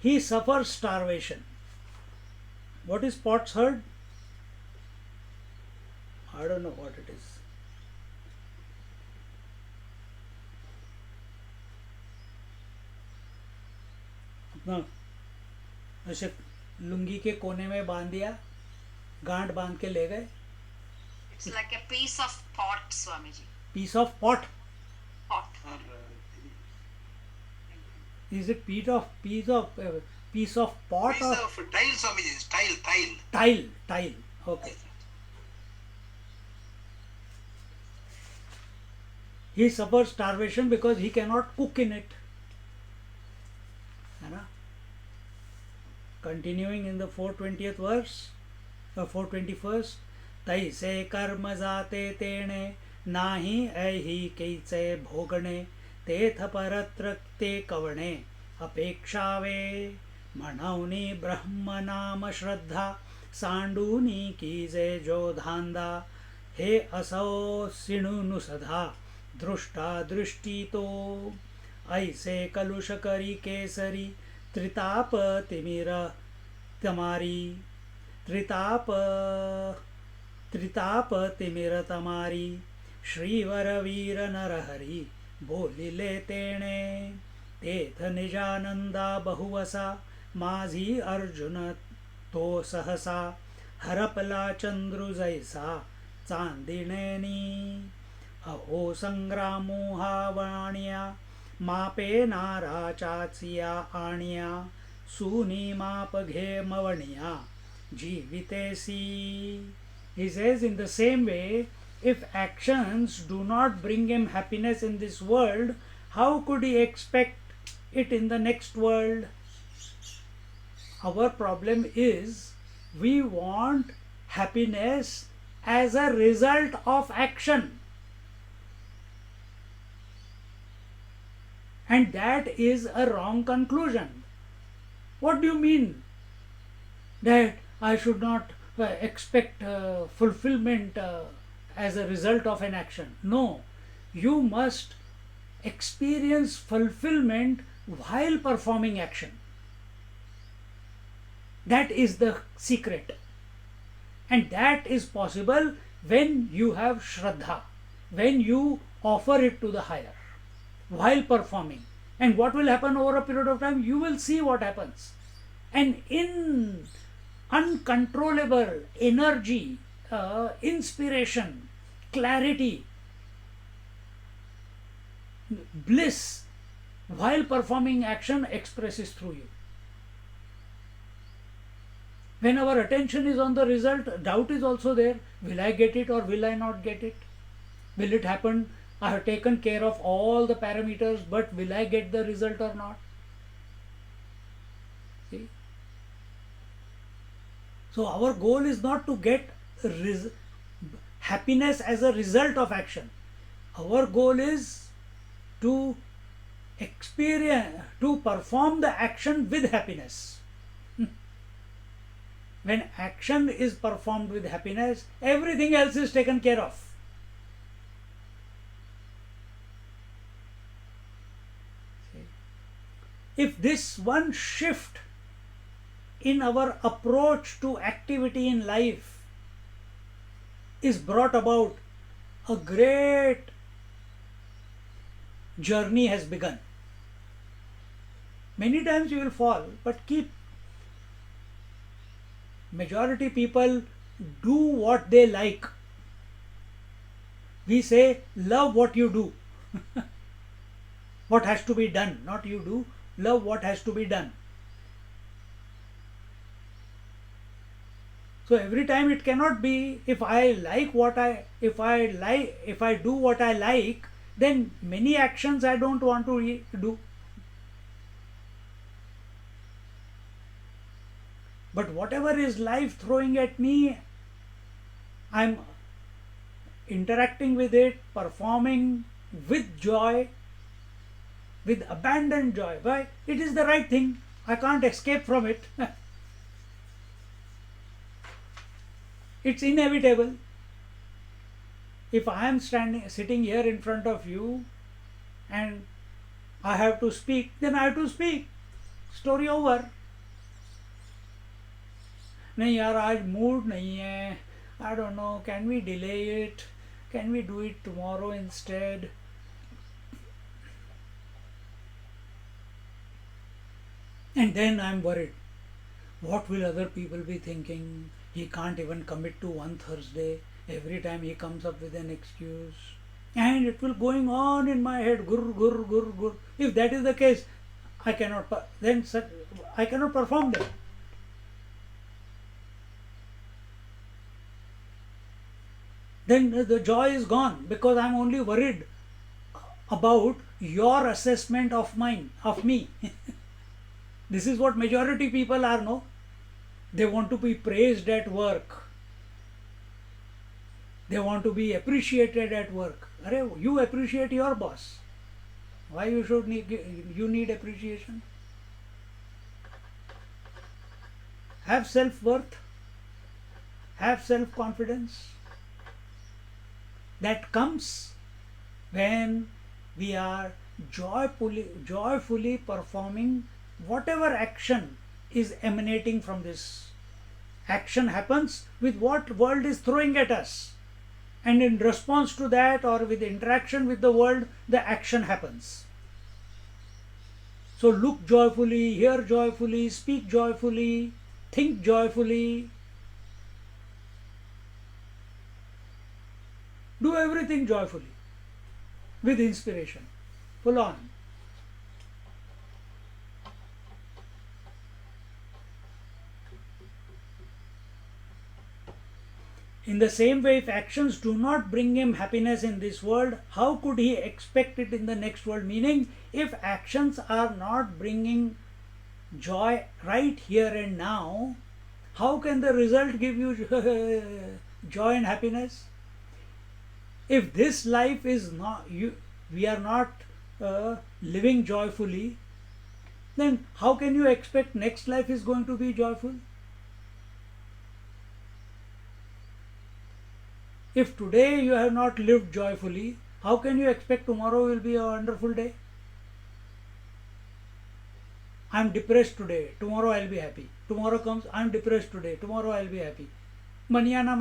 Speaker 1: he suffers starvation. What is potsherd? I don't know what it is. अपना ऐसे लुंगी के कोने में बांध दिया, गांठ बांध के ले गए.
Speaker 4: It's like a piece of pot, Swamiji.
Speaker 1: Piece of pot.
Speaker 4: Pot.
Speaker 1: Is it piece of pot
Speaker 2: Piece
Speaker 1: or
Speaker 2: of tile, Swamiji, tile.
Speaker 1: tile? Okay. he suffers starvation because he cannot cook in it. है ना? Continuing in the 420th verse, 421st, तैसे कर्म जाते तेणे नाही ऐही cache भोगणे तेथ परत्र ते कवणे अपेक्षावे म्हणवनी ब्रह्म नाम श्रद्धा सांडूनी कीजे जो धांदा हे असो सिणुनु सधा दृष्टा दृष्टी तो ऐसे कलुष करी केसरी त्रिताप तिमिर तमारी त्रिताप तिमिर तमारी श्रीवर वीर नरहरी बोलिले तेणे तेथ निजानंदा बहुवसा माझी अर्जुन तो सहसा हरपला चंद्रु जैसा चांदिणेनी अहो संग्रामो हा वाणिया मापे नाराचाचिया आणिया सुनी माप घे मवणिया जीवितेसी. He says, in the same way, if actions do not bring him happiness in this world, how could he expect it in the next world? Our problem is we want happiness as a result of action. And that is a wrong conclusion. What do you mean that I should not expect fulfillment as a result of an action? No, you must experience fulfillment while performing action. That is the secret. And that is possible when you have Shraddha, when you offer it to the higher while performing. And what will happen over a period of time? You will see what happens. And in uncontrollable energy, inspiration, clarity, bliss while performing action expresses through you. When our attention is on the result, doubt is also there. Will I get it or will I not get it? Will it happen? I have taken care of all the parameters, but will I get the result or not? See? So our goal is not to get happiness as a result of action. Our goal is to perform the action with happiness. When action is performed with happiness, everything else is taken care of. If this one shift in our approach to activity in life is brought about, a great journey has begun. Many times you will fall, but majority people do what they like. We say, love what you do. What has to be done, not you do. Love what has to be done. So every time it cannot be, if I do what I like, then many actions I don't want to do. But whatever is life throwing at me, I'm interacting with it, performing with joy, with abandoned joy. Why? It is the right thing. I can't escape from it. It's inevitable. If I am sitting here in front of you and I have to speak, then I have to speak. Story over. नहीं यार आज mood नहीं है. I don't know, can we delay it? Can we do it tomorrow instead? And then I am worried. What will other people be thinking? He can't even commit to one Thursday. Every time he comes up with an excuse. And it will going on in my head. Gur, gur, gur, gur. If that is the case, I cannot perform that. Then the joy is gone because I am only worried about your assessment of me. This is what majority people are, no? They want to be praised at work. They want to be appreciated at work. Arey, you appreciate your boss. Why you need appreciation? Have self-worth. Have self-confidence. That comes when we are joyfully performing whatever action is emanating from this. Action happens with what world is throwing at us, and in response to that, or with interaction with the world, the action happens. So look joyfully, hear joyfully, speak joyfully, think joyfully, do everything joyfully, with inspiration, full on. In the same way, if actions do not bring him happiness in this world, how could he expect it in the next world? Meaning, if actions are not bringing joy right here and now, how can the result give you joy and happiness? If this life is not, we are not living joyfully, then how can you expect next life is going to be joyful? If today you have not lived joyfully, how can you expect tomorrow will be a wonderful day? I am depressed today, tomorrow I will be happy. Tomorrow comes, I am depressed today, tomorrow I will be happy. Manana.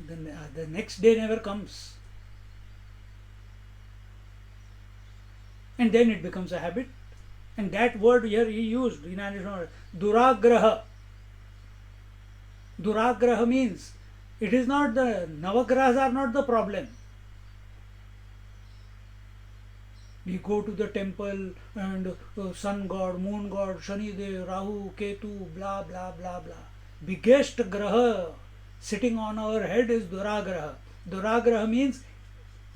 Speaker 1: The next day never comes. And then it becomes a habit. And that word here he used, duragraha. Duragraha means it is not the Navagrahas are not the problem. We go to the temple and sun god, moon god, Shani Dev, Rahu, Ketu, blah blah blah blah. Biggest graha sitting on our head is Duragraha. Duragraha means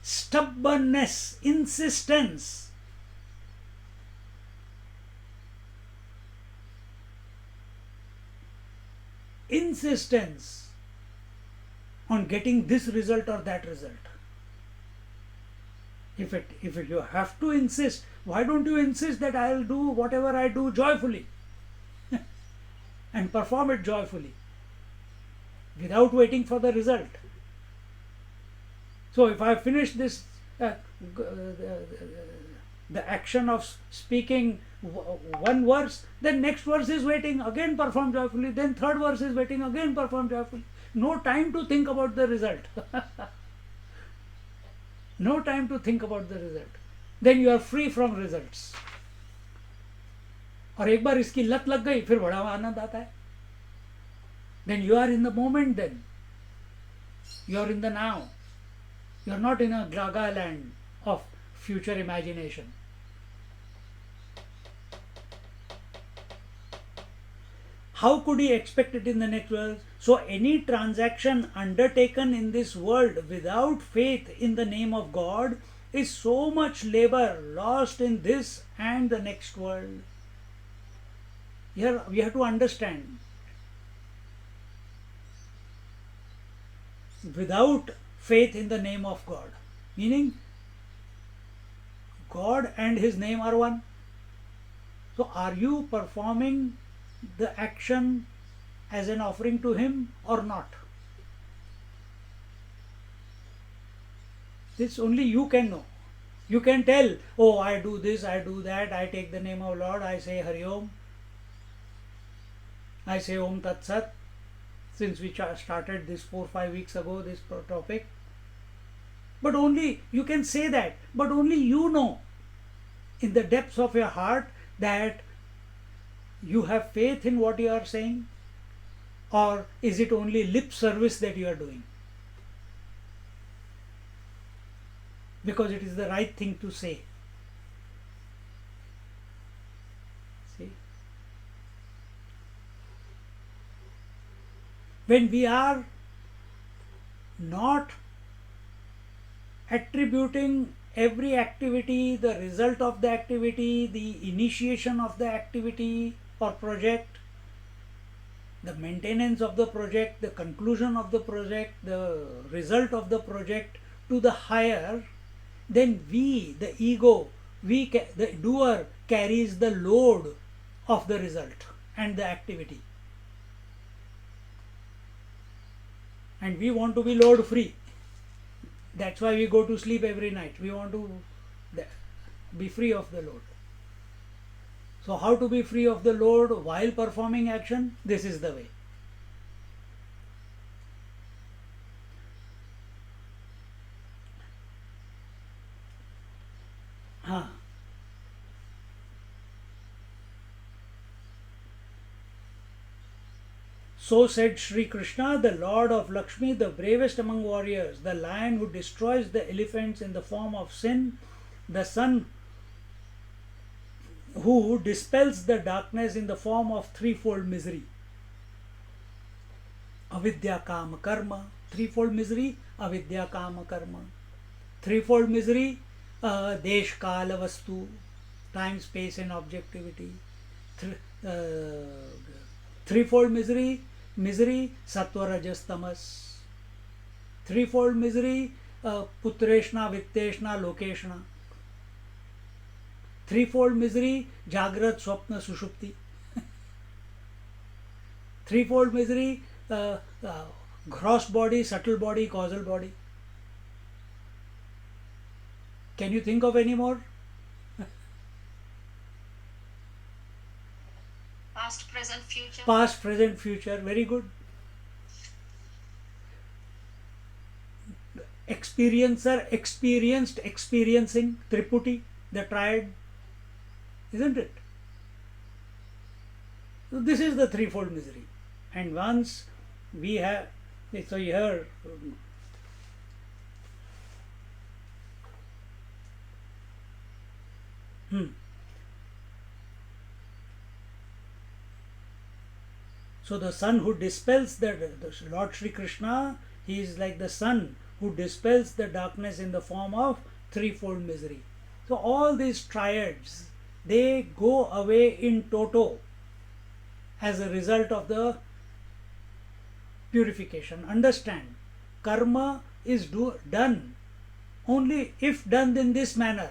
Speaker 1: stubbornness, insistence. Insistence on getting this result or that result. If you have to insist, why don't you insist that I will do whatever I do joyfully and perform it joyfully without waiting for the result? So if I finish this the action of speaking one verse, then next verse is waiting, again perform joyfully, then third verse is waiting, again perform joyfully. No time to think about the result. No time to think about the result. Then you are free from results. और एक बार इसकी लत लग गई फिर बड़ा आनंद आता है. Then you are in the moment, then you are in the now. You are not in a gaga land of future imagination. How could he expect it in the next world? So any transaction undertaken in this world without faith in the name of God is so much labor lost in this and the next world. Here we have to understand. Without faith in the name of God, meaning God and His name are one. So are you performing the action as an offering to Him or not? This only you can know. You can tell, oh, I do this, I do that, I take the name of Lord, I say Hari Om, I say Om Tat Sat. Since we started this 4-5 weeks ago, this topic. But only you can say that, but only you know in the depths of your heart that you have faith in what you are saying, or is it only lip service that you are doing? Because it is the right thing to say. See? When we are not attributing every activity, the result of the activity, the initiation of the activity or project, the maintenance of the project, the conclusion of the project, the result of the project to the higher, then we, the ego, the doer carries the load of the result and the activity. And we want to be load free. That's why we go to sleep every night. We want to be free of the load. So how to be free of the load while performing action? This is the way. So said Sri Krishna, the Lord of Lakshmi, the bravest among warriors, the lion who destroys the elephants in the form of sin, the sun who dispels the darkness in the form of threefold misery. Avidya kama karma, threefold misery, avidya kama karma. Threefold misery, desh kala vastu, time, space and objectivity. Threefold misery, sattva rajas tamas. Threefold misery, putreshna, vitteshna, lokeshna. Threefold misery, jagrat, swapna, sushupti. Threefold misery, gross body, subtle body, causal body. Can you think of any more?
Speaker 4: Past, present, future.
Speaker 1: Past, present, future. Very good. Experiencer, experienced, experiencing. Triputi, the triad. Isn't it? So this is the threefold misery. And once we have, so here, so the sun who dispels the Lord Sri Krishna, he is like the sun who dispels the darkness in the form of threefold misery. So all these triads, they go away in toto as a result of the purification. Understand, karma is done only if done in this manner,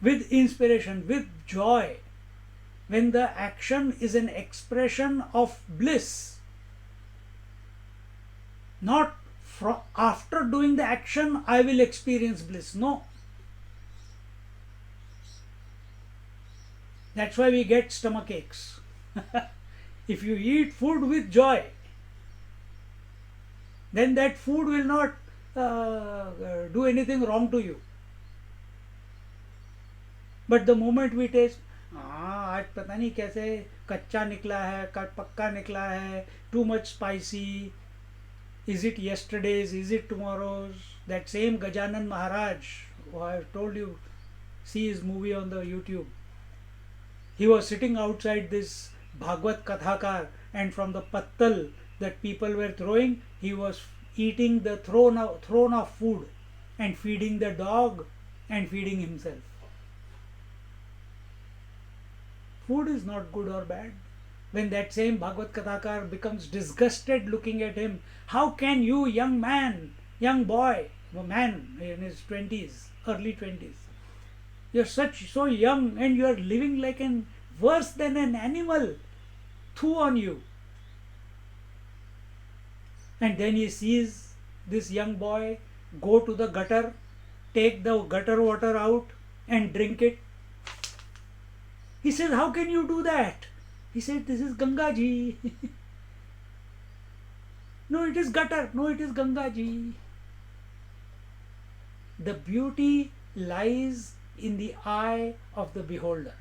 Speaker 1: with inspiration, with joy, when the action is an expression of bliss. Not after doing the action I will experience bliss. No. That's why we get stomach aches. If you eat food with joy, then that food will not do anything wrong to you. But the moment we taste, आज पता नहीं कैसे कच्चा निकला है, पक्का निकला है, too much spicy, is it yesterday's, is it tomorrow's? That same Gajanan Maharaj, who I have told you, see his movie on the YouTube. He was sitting outside this Bhagavad Kathakar, and from the pattal that people were throwing, he was eating the thrown of food and feeding the dog and feeding himself. Food is not good or bad. When that same Bhagavad Kathakar becomes disgusted looking at him, how can you, young man, young boy, a man in his 20s, early 20s, you're so young and you're living like worse than an animal, threw on you. And then he sees this young boy go to the gutter, take the gutter water out and drink it. He says, how can you do that? He said, this is Ganga ji. No, it is gutter. No, it is Ganga ji. The beauty lies in the eye of the beholder.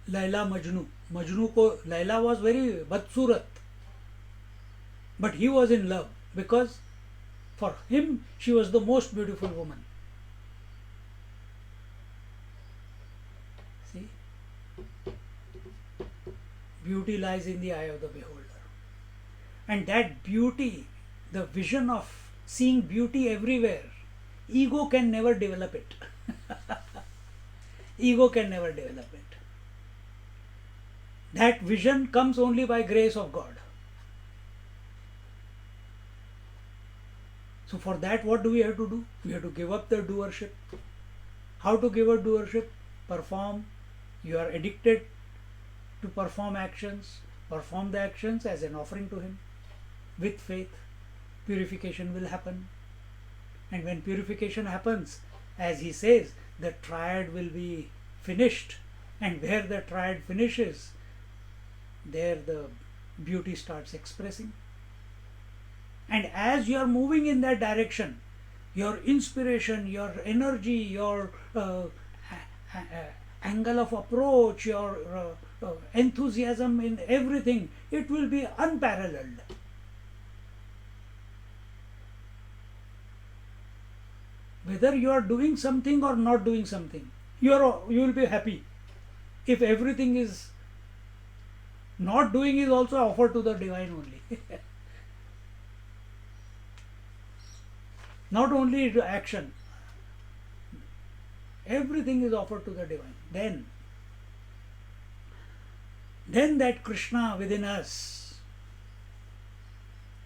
Speaker 1: Laila Majnu ko, Laila was very badsurat, but he was in love because for him she was the most beautiful woman. See, Beauty lies in the eye of the beholder. And that beauty, the vision of seeing beauty everywhere, ego can never develop it. Ego can never develop it. That vision comes only by grace of God. So for that, what do we have to do? We have to give up the doership. How to give up doership? Perform. You are addicted to perform actions. Perform the actions as an offering to Him. With faith, purification will happen. And when purification happens, as he says, the triad will be finished. And where the triad finishes, there the beauty starts expressing. And as you are moving in that direction, your inspiration, your energy, your angle of approach, your enthusiasm in everything, it will be unparalleled. Whether you are doing something or not doing something, you will be happy. If everything is not doing is also offered to the divine only. Not only action, everything is offered to the divine. Then that Krishna within us.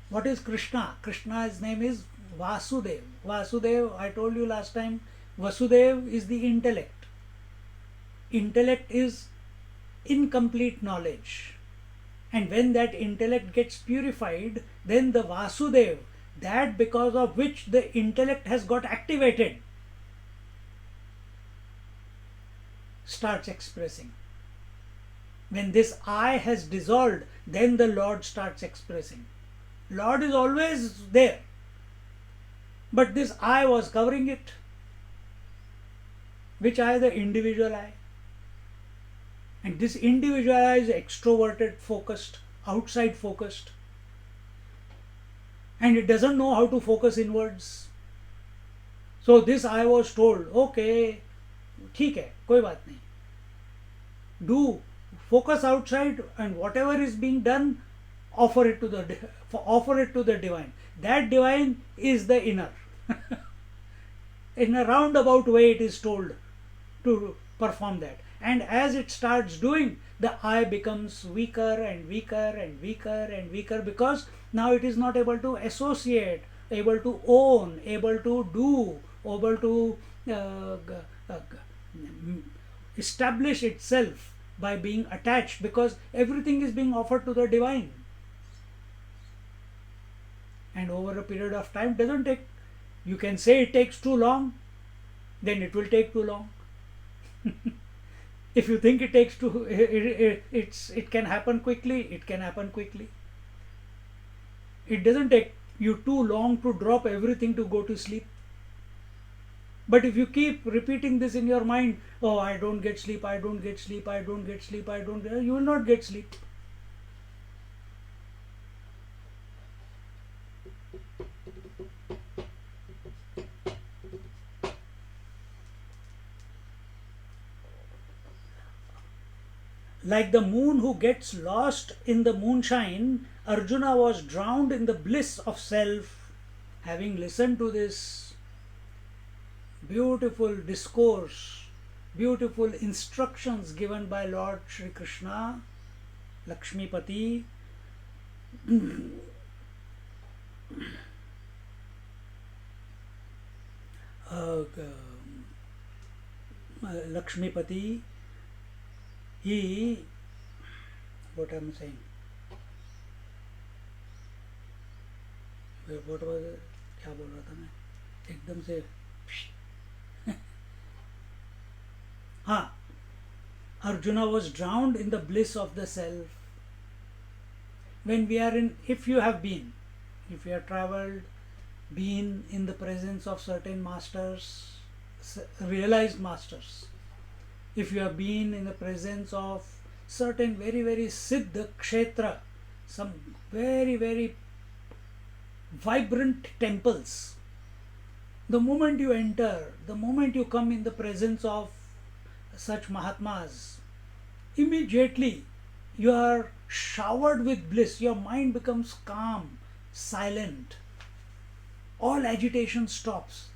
Speaker 1: What is Krishna? Krishna's name is Vasudev. Vasudev, I told you last time, Vasudev is the intellect. Intellect is incomplete knowledge. And when that intellect gets purified, then the Vasudev, that because of which the intellect has got activated, starts expressing. When this I has dissolved, then the Lord starts expressing. Lord is always there, but this I was covering it. Which I? The individual I. And this individual I is extroverted, focused, outside focused. And it doesn't know how to focus inwards. So this I was told, okay, ठीक है, कोई बात नहीं. Do focus outside, and whatever is being done, offer it to the divine. That divine is the inner. In a roundabout way, it is told to perform that. And as it starts doing, the I becomes weaker and weaker and weaker and weaker, because now it is not able to associate, able to own, able to do, able to establish itself by being attached, because everything is being offered to the divine. And over a period of time, doesn't take, you can say it takes too long, then it will take too long. If you think it takes too, it can happen quickly, it can happen quickly. It doesn't take you too long to drop everything to go to sleep. But if you keep repeating this in your mind, oh, I don't get sleep, I don't get sleep, I don't get sleep, you will not get sleep. Like the moon who gets lost in the moonshine, Arjuna was drowned in the bliss of self. Having listened to this beautiful discourse, beautiful instructions given by Lord Shri Krishna, Lakshmipati, Lakshmipati, he, what am I saying? What was it? क्या बोल रहा था मैं? एकदम से हाँ, Arjuna was drowned in the bliss of the self. When we are in, if you have traveled, been in the presence of certain masters, realized masters, if you have been in the presence of certain very, very siddha kshetra, some very, very vibrant temples, the moment you enter, the moment you come in the presence of such Mahatmas, immediately you are showered with bliss. Your mind becomes calm, silent. All agitation stops.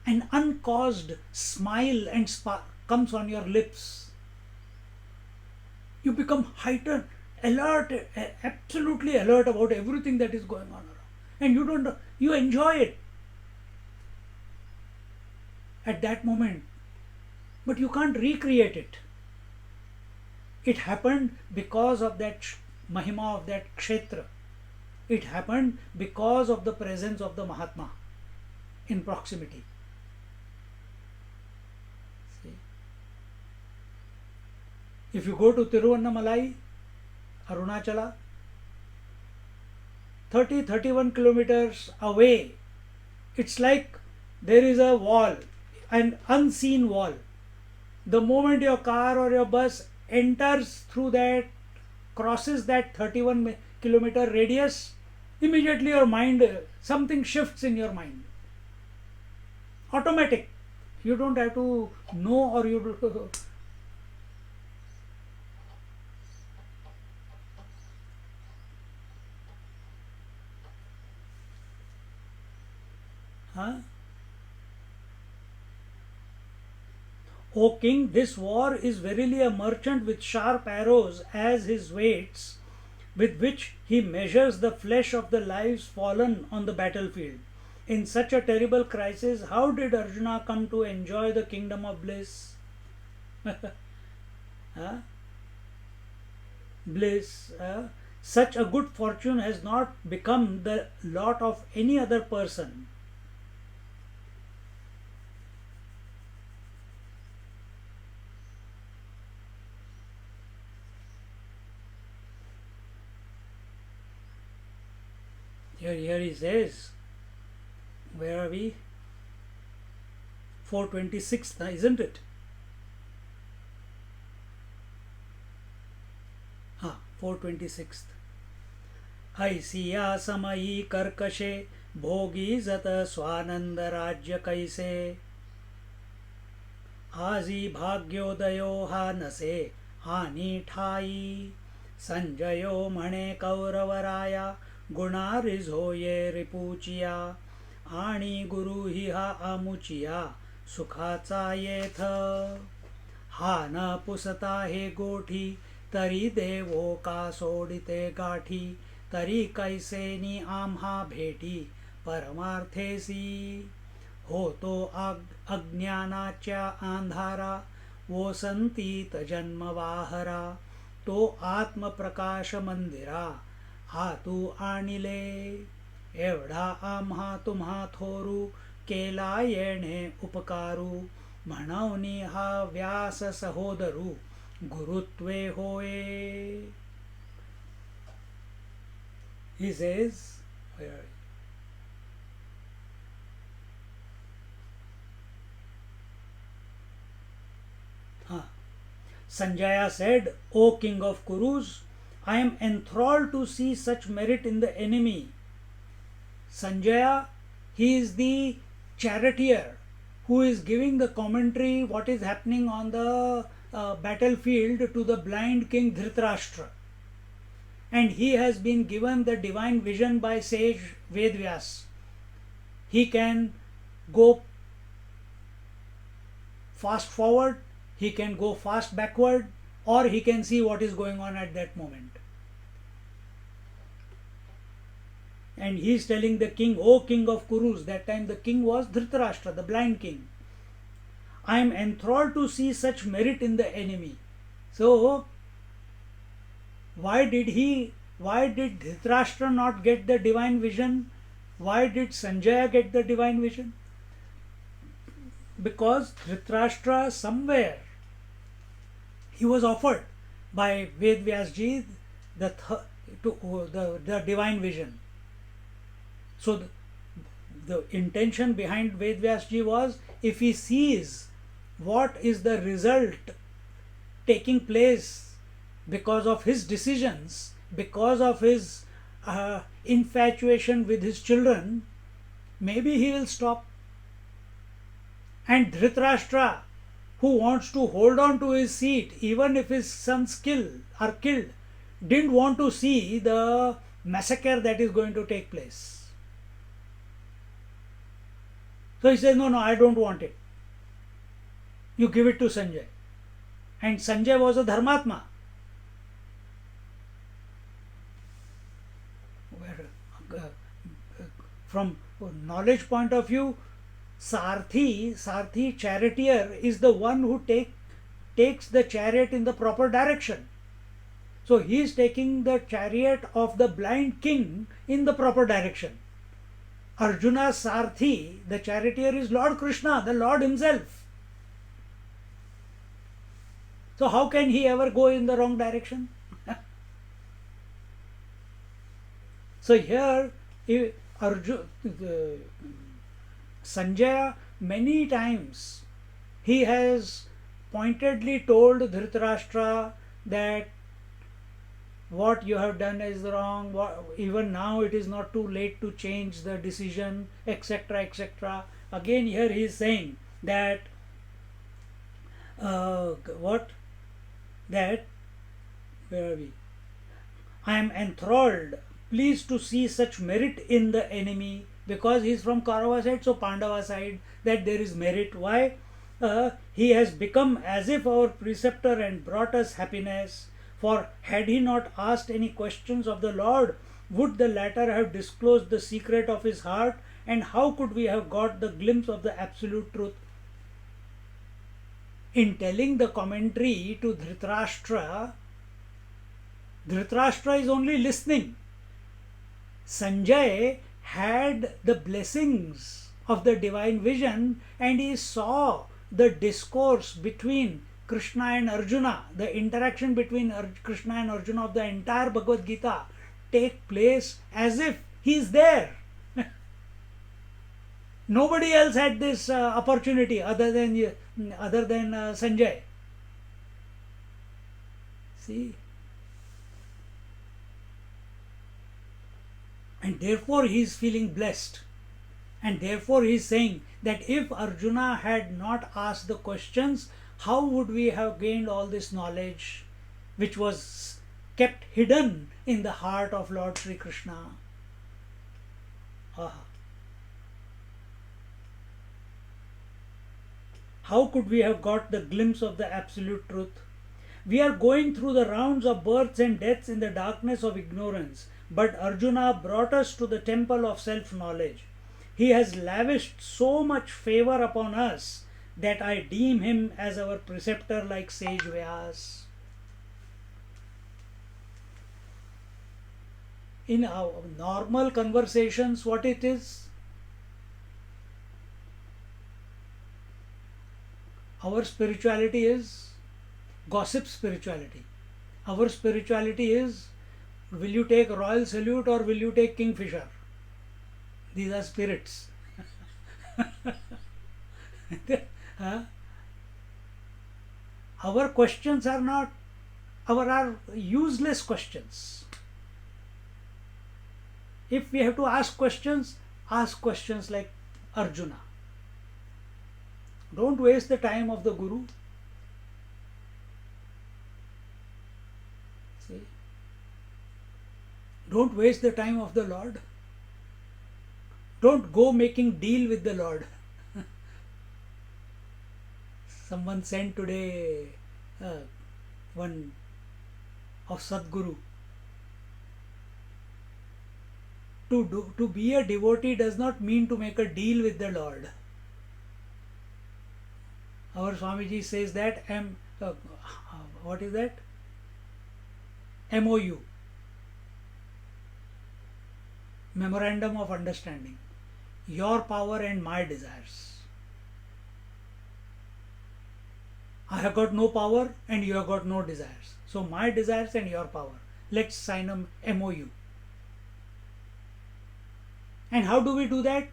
Speaker 1: An uncaused smile and spark comes on your lips. You become heightened, alert, absolutely alert about everything that is going on around. And you enjoy it at that moment. But you can't recreate it. It happened because of that mahima of that kshetra. It happened because of the presence of the Mahatma in proximity. See? If you go to Tiruvannamalai, Arunachala, 31 kilometers away, it's like there is a wall, an unseen wall. The moment your car or your bus enters through that, crosses that 31 kilometer radius, immediately your mind, something shifts in your mind. Automatic. You don't have to know, or you do. Huh? O king, this war is verily a merchant with sharp arrows as his weights, with which he measures the flesh of the lives fallen on the battlefield. In such a terrible crisis, how did Arjuna come to enjoy the kingdom of bliss? Huh? Bliss. Such a good fortune has not become the lot of any other person. Here he says, where are we? 426, isn't it? 426. Isaiah समयी कर्कशे भोगी जत स्वानंद राज्य कैसे आजी भाग्योदयो हा नसे हानी ठाई संजयो म्हणे कौरवराया गुणा रिझोये रिपूचिया आणि गुरु ही हा आमुचिया सुखाचा येथ हा न पुसता हे गोठी तरी देवो का सोडिते गाठी तरी कैसेनी आम्हा भेटी परमार्थेसी होतो अज्ञानाच्या अंधारा ओसंतीत जन्मवाहरा तो आत्मप्रकाश मंदिरा हा तू आणिले एवढा आम्हा तुम्हा थोरू केला येणे उपकारू म्हणवनी हा व्यास सहोदरू गुरुत्वे होय. He says, Sanjaya said, O king of Kurus, I am enthralled to see such merit in the enemy. Sanjaya, he is the charioteer who is giving the commentary what is happening on the battlefield to the blind king Dhritarashtra. And he has been given the divine vision by sage Vedvyas. He can go fast forward, he can go fast backward, or he can see what is going on at that moment. And he is telling the king, O king of Kurus, that time the king was Dhritarashtra, the blind king. I am enthralled to see such merit in the enemy. So, why did Dhritarashtra not get the divine vision? Why did Sanjaya get the divine vision? Because Dhritarashtra somewhere, he was offered by Vedvyasji the divine vision. So the intention behind Vedvyasji was, if he sees what is the result taking place because of his decisions, because of his infatuation with his children, maybe he will stop. And Dhritarashtra, who wants to hold on to his seat even if his sons are killed, didn't want to see the massacre that is going to take place. So he says, no, I don't want it. You give it to Sanjay. And Sanjay was a Dharmatma. From knowledge point of view, Sarthi, charioteer, is the one who takes the chariot in the proper direction. So he is taking the chariot of the blind king in the proper direction. Arjuna's Sarthi, the charioteer, is Lord Krishna, the Lord himself. So how can he ever go in the wrong direction? So here, Sanjaya, many times, he has pointedly told Dhritarashtra that what you have done is wrong, even now it is not too late to change the decision, etc., etc. Again here he is saying that where are we? I am enthralled, pleased to see such merit in the enemy, because he is from Kaurava side, so Pandava side, that there is merit. Why? He has become as if our preceptor and brought us happiness. For had he not asked any questions of the Lord, would the latter have disclosed the secret of his heart, and how could we have got the glimpse of the absolute truth? In telling the commentary to Dhritarashtra, Dhritarashtra is only listening. Sanjay had the blessings of the divine vision, and he saw the discourse between Krishna and Arjuna, the interaction between Krishna and Arjuna of the entire Bhagavad Gita take place as if he is there. Nobody else had this opportunity other than Sanjay. See? And therefore he is feeling blessed. And therefore he is saying that if Arjuna had not asked the questions, how would we have gained all this knowledge which was kept hidden in the heart of Lord Sri Krishna? How could we have got the glimpse of the absolute truth? We are going through the rounds of births and deaths in the darkness of ignorance, but Arjuna brought us to the temple of self-knowledge. He has lavished so much favor upon us that I deem him as our preceptor like sage Vyas. In our normal conversations, what it is? Our spirituality is gossip spirituality. Our spirituality is, will you take royal salute or will you take kingfisher? These are spirits. Our questions are useless questions. If we have to ask questions like Arjuna. Don't waste the time of the Guru. See? Don't waste the time of the Lord. Don't go making deal with the Lord. Someone sent today one of Sadguru. To be a devotee does not mean to make a deal with the Lord. Our Swamiji says that, what is that? MOU. Memorandum of Understanding. Your power and my desires. I have got no power and you have got no desires. So my desires and your power. Let's sign a MOU. And how do we do that?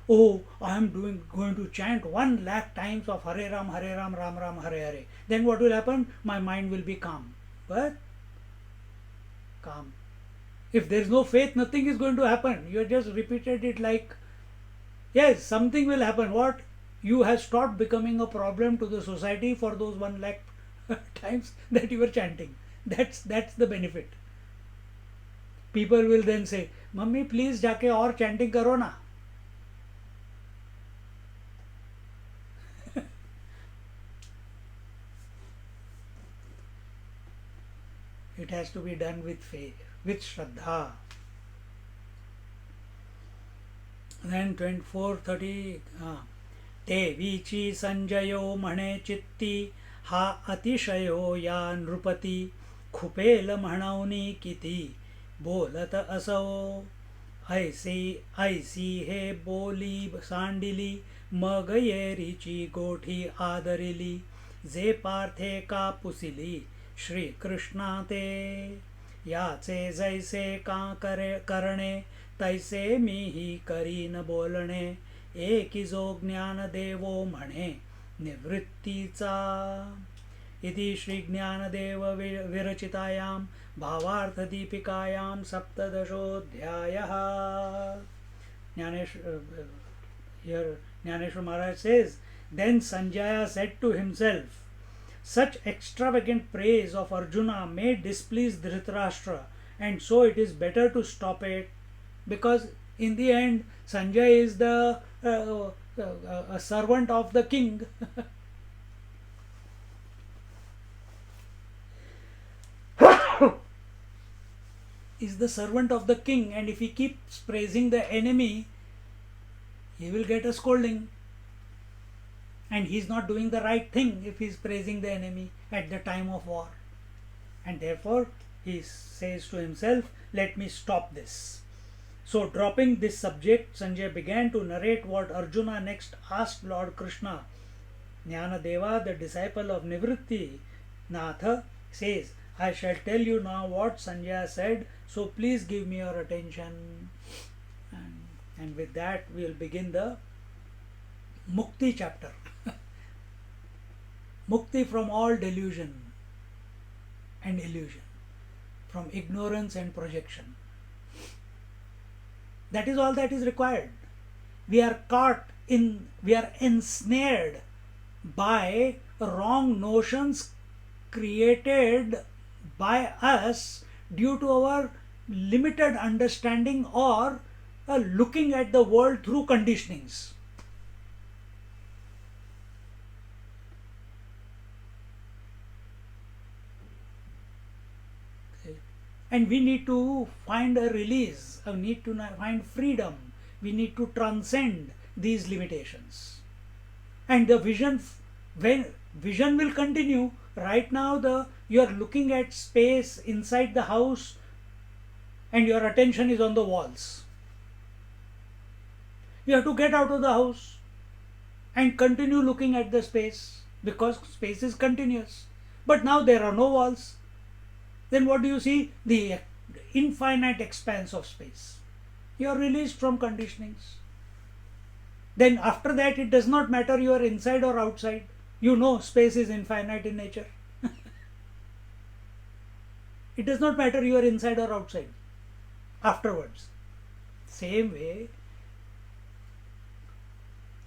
Speaker 1: Oh, I am going to chant 1,00,000 times of Hare Ram, Ram Ram, Hare Hare. Then what will happen? My mind will be calm. But calm. If there is no faith, nothing is going to happen. You have just repeated it like, yes, something will happen. What? you have stopped becoming a problem to the society for those 1 lakh times that you were chanting. That's the benefit. People will then say, "Mummy, please जाके और chanting करो ना." It has to be done with faith, with Shraddha. Then 24:30. ते वीची संजयो म्हणे चित्ती हा अतिशयो या नृपती खुपेल म्हणवनी किती बोलत असो ऐसी ऐसी हे बोली सांडिली मग येरीची गोठी आदरिली जे पार्थे का पुसिली श्री कृष्णा ते याचे जैसे का करणे तैसे मीही करीन बोलणे एकी जो ज्ञान देवो म्हणे निवृत्तीचा इति श्री ज्ञानदेव विरचितायां भावार्थ दीपिकायां सप्तदशोऽध्यायः. Jnaneshwar Maharaj says, then Sanjaya said to himself, such extravagant praise of Arjuna may displease Dhritarashtra, and so it is better to stop it, because in the end Sanjay is the a servant of the king. Is the servant of the king, and if he keeps praising the enemy, he will get a scolding, and he is not doing the right thing if he is praising the enemy at the time of war. And therefore he says to himself, let me stop this. So dropping this subject, Sanjay began to narrate what Arjuna next asked Lord Krishna. Jnanadeva, the disciple of Nivritti Natha, says, I shall tell you now what Sanjaya said, so please give me your attention. And with that we will begin the Mukti chapter. Mukti from all delusion and illusion, from ignorance and projection. That is all that is required. We are ensnared by wrong notions created by us due to our limited understanding or looking at the world through conditionings. And we need to find a release, we need to find freedom, we need to transcend these limitations. And the vision, when vision will continue, right now you are looking at space inside the house and your attention is on the walls. You have to get out of the house and continue looking at the space, because space is continuous. But now there are no walls. Then what do you see? The infinite expanse of space. You are released from conditionings. Then after that it does not matter you are inside or outside. You know space is infinite in nature. It does not matter you are inside or outside afterwards. Same way,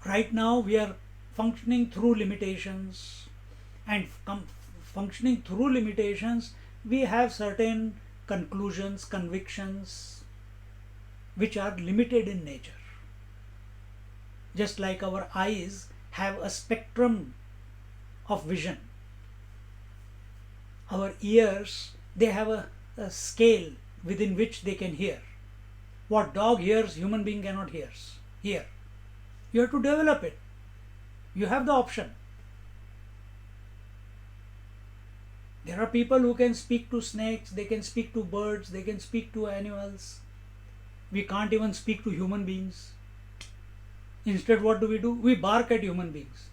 Speaker 1: right now we are functioning through limitations, and functioning through limitations we have certain conclusions, convictions which are limited in nature. Just like our eyes have a spectrum of vision, our ears, they have a scale within which they can hear. What dog hears, human being cannot hear. You have to develop it. You have the option. There are people who can speak to snakes, they can speak to birds, they can speak to animals. We can't even speak to human beings. Instead, what do? We bark at human beings.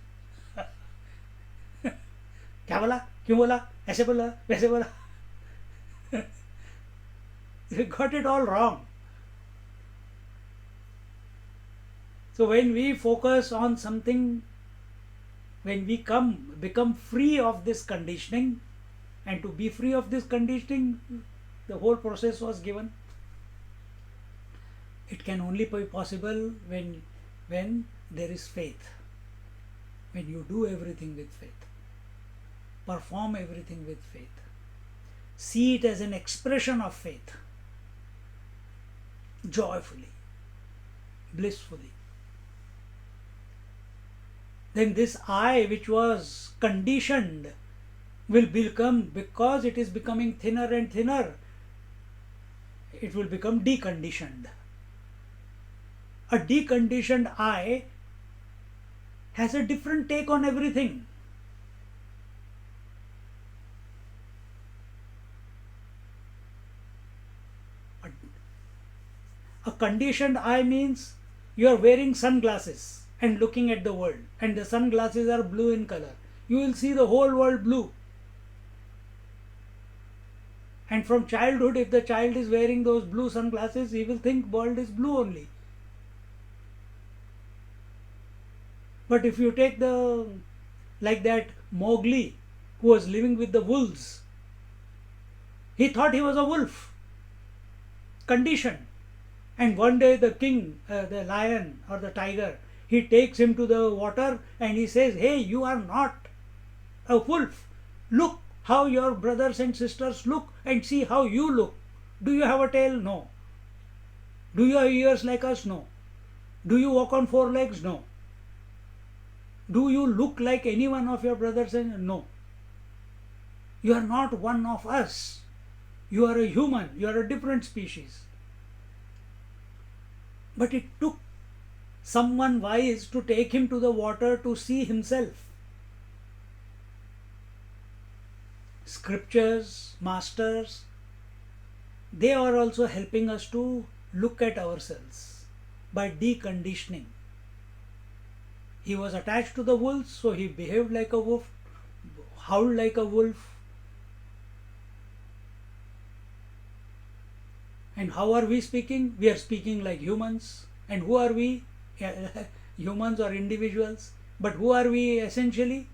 Speaker 1: क्या बोला? क्यों बोला? ऐसे बोला? वैसे बोला? You got it all wrong. So when we focus on something, when we become free of this conditioning, and to be free of this conditioning, the whole process was given. It can only be possible when there is faith. when you do everything with faith, perform everything with faith, see it as an expression of faith, joyfully, blissfully, then this I which was conditioned will become, because it is becoming thinner and thinner, it will become deconditioned. A deconditioned I has a different take on everything. A conditioned I means you are wearing sunglasses and looking at the world, and the sunglasses are blue in color. You will see the whole world blue. And from childhood, if the child is wearing those blue sunglasses, he will think world is blue only. But if you take like that Mowgli, who was living with the wolves, he thought he was a wolf, conditioned. And one day the king, the lion or the tiger, he takes him to the water and he says, "Hey, you are not a wolf. Look how your brothers and sisters look and see how you look. Do you have a tail? No. Do you have ears like us? No. Do you walk on four legs? No. Do you look like any one of your brothers? No. You are not one of us. You are a human. You are a different species." But it took someone wise to take him to the water to see himself. Scriptures, masters, they are also helping us to look at ourselves by deconditioning. He was attached to the wolves, so he behaved like a wolf, howled like a wolf. And how are we speaking? We are speaking like humans. And who are we? Humans or individuals. But who are we essentially?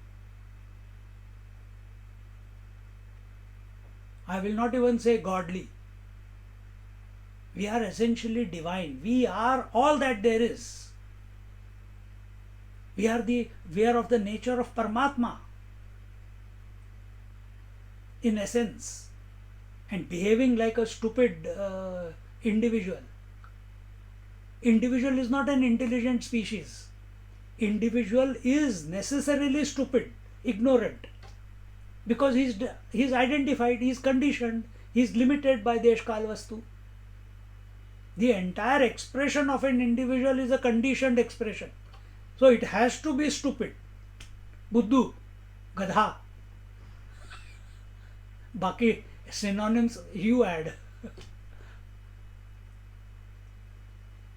Speaker 1: I will not even say godly. We are essentially divine. We are all that there is. We are of the nature of Paramatma, in essence, and behaving like a stupid individual. Individual is not an intelligent species. Individual is necessarily stupid, ignorant, because he's identified, he's conditioned, he's limited by Desh Kal Vastu. The entire expression of an individual is a conditioned expression. So it has to be stupid. Buddhu, Gadha. Baki synonyms you add.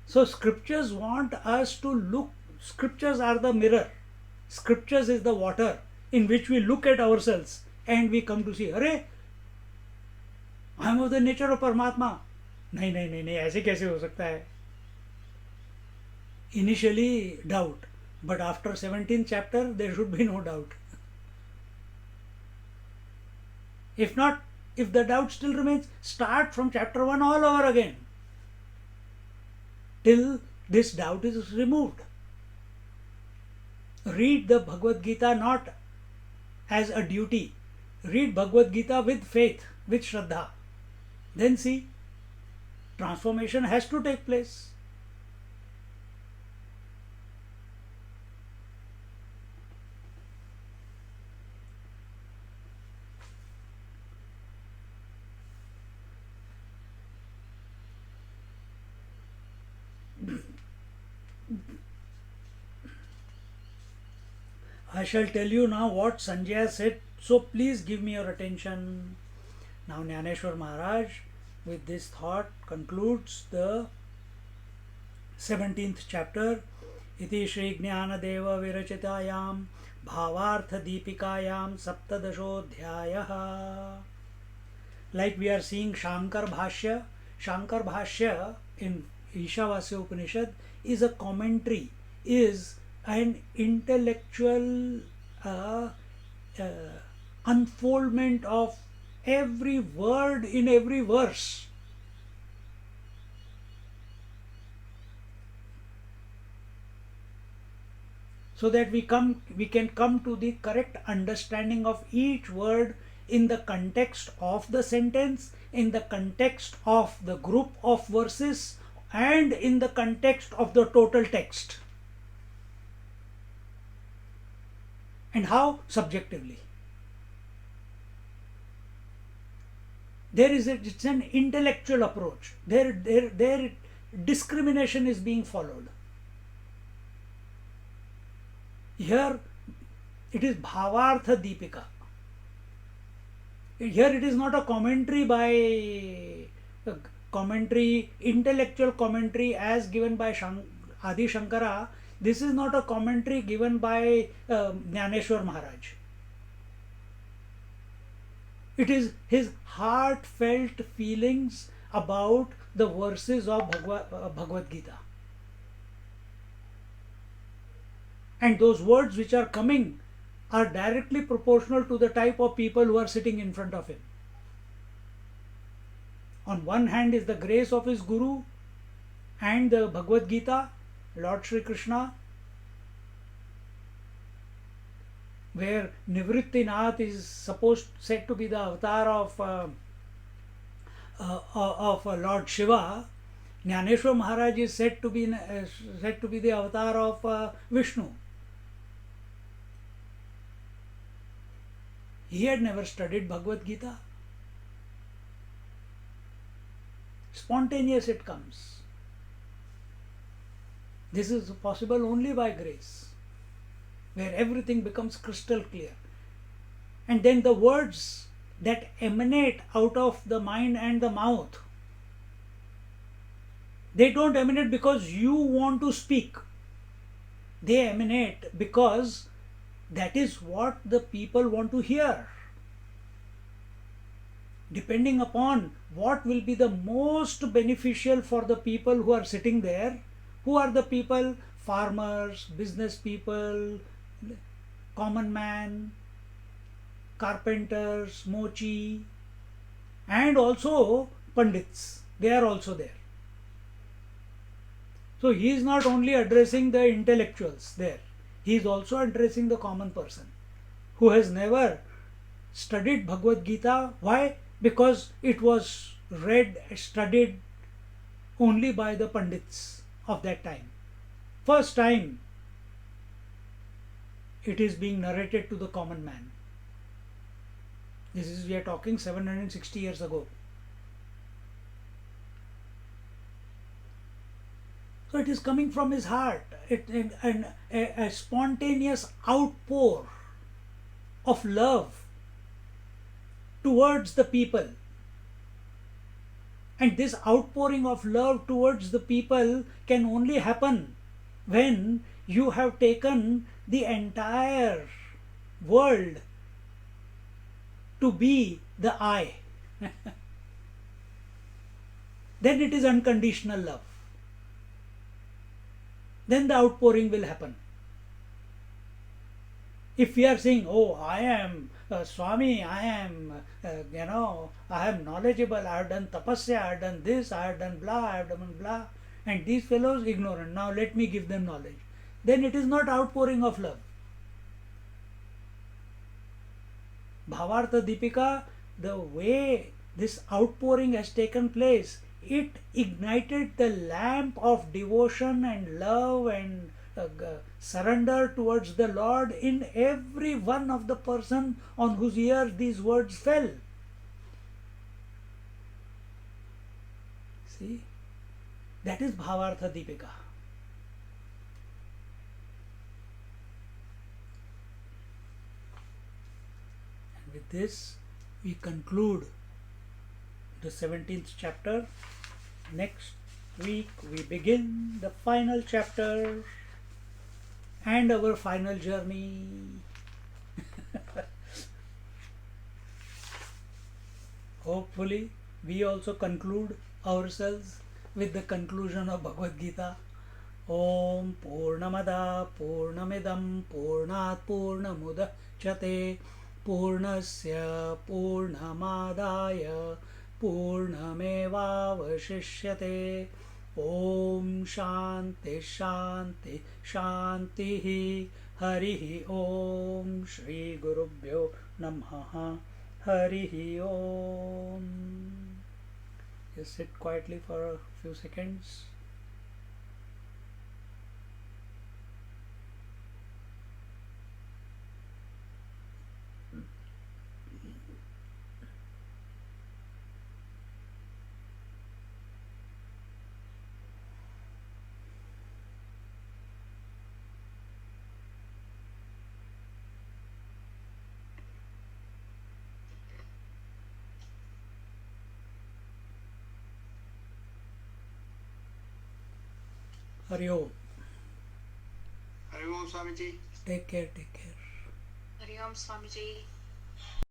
Speaker 1: So scriptures want us to look. Scriptures are the mirror. Scriptures is the water in which we look at ourselves and we come to see, अरे I am of the nature of Paramatma. नहीं नहीं नहीं नहीं ऐसे कैसे हो सकता है? Initially doubt, but after 17th chapter there should be no doubt. If not, if the doubt still remains, start from chapter 1 all over again till this doubt is removed. Read the Bhagavad Gita not as a duty. Read Bhagavad Gita with faith, with Shraddha. Then see, transformation has to take place. I shall tell you now what Sanjaya said, so please give me your attention. Now Jnaneshwar Maharaj with this thought concludes the 17th chapter. Iti Shri Jnanadeva Virachitayam Bhavartha Deepikayam Saptadashodhyayaha. Like we are seeing Shankar Bhashya. Shankar Bhashya in Ishavasya Upanishad is a commentary, is an intellectual unfoldment of every word in every verse. so that we can come to the correct understanding of each word in the context of the sentence, in the context of the group of verses, and in the context of the total text. And how? Subjectively. It's an intellectual approach. There discrimination is being followed. Here it is Bhavartha Deepika. Here it is not a commentary intellectual commentary as given by Adi Shankara. This is not a commentary given by Jnaneshwar Maharaj. It is his heartfelt feelings about the verses of Bhagavad Gita. And those words which are coming are directly proportional to the type of people who are sitting in front of him. On one hand is the grace of his Guru and the Bhagavad Gita, Lord Shri Krishna, where Nivrittinath is said to be the avatar of Lord Shiva. Jnaneshwar Maharaj is said to be the avatar of Vishnu. He had never studied Bhagavad Gita. Spontaneous it comes. This is possible only by grace, where everything becomes crystal clear. And then the words that emanate out of the mind and the mouth, they don't emanate because you want to speak. They emanate because that is what the people want to hear. Depending upon what will be the most beneficial for the people who are sitting there. Who are the people? Farmers, business people, common man, carpenters, mochi, and also pandits. They are also there. So he is not only addressing the intellectuals there, he is also addressing the common person who has never studied Bhagavad Gita. Why? Because it was studied only by the pandits of that time. First time it is being narrated to the common man. We are talking 760 years ago. So it is coming from his heart, a spontaneous outpour of love towards the people. And this outpouring of love towards the people can only happen when you have taken the entire world to be the I. Then it is unconditional love. Then the outpouring will happen. If we are saying, oh, I am Swami, I am, I am knowledgeable, I have done tapasya, I have done this, I have done blah, I have done blah, and these fellows ignorant, now let me give them knowledge. Then it is not outpouring of love. Bhavartha Deepika, the way this outpouring has taken place, it ignited the lamp of devotion and love and surrender towards the Lord in every one of the person on whose ear these words fell. See, that is Bhavartha Deepika. And with this, we conclude the 17th chapter. Next week, we begin the final chapter and our final journey. Hopefully, we also conclude ourselves with the conclusion of Bhagavad Gita. Om Purnamada Purnamidam Purnat Purnamudachyate Purnasya Purnamadaya Purnamevavashishyate. Om Shanti Shanti Shanti. Harihi Om. Shri Gurubhyo Namaha. Harihi Om. Just sit quietly for a few seconds. Hari Om.
Speaker 2: Hari Om Swamiji.
Speaker 1: Take care, take care.
Speaker 4: Hari Om Swamiji.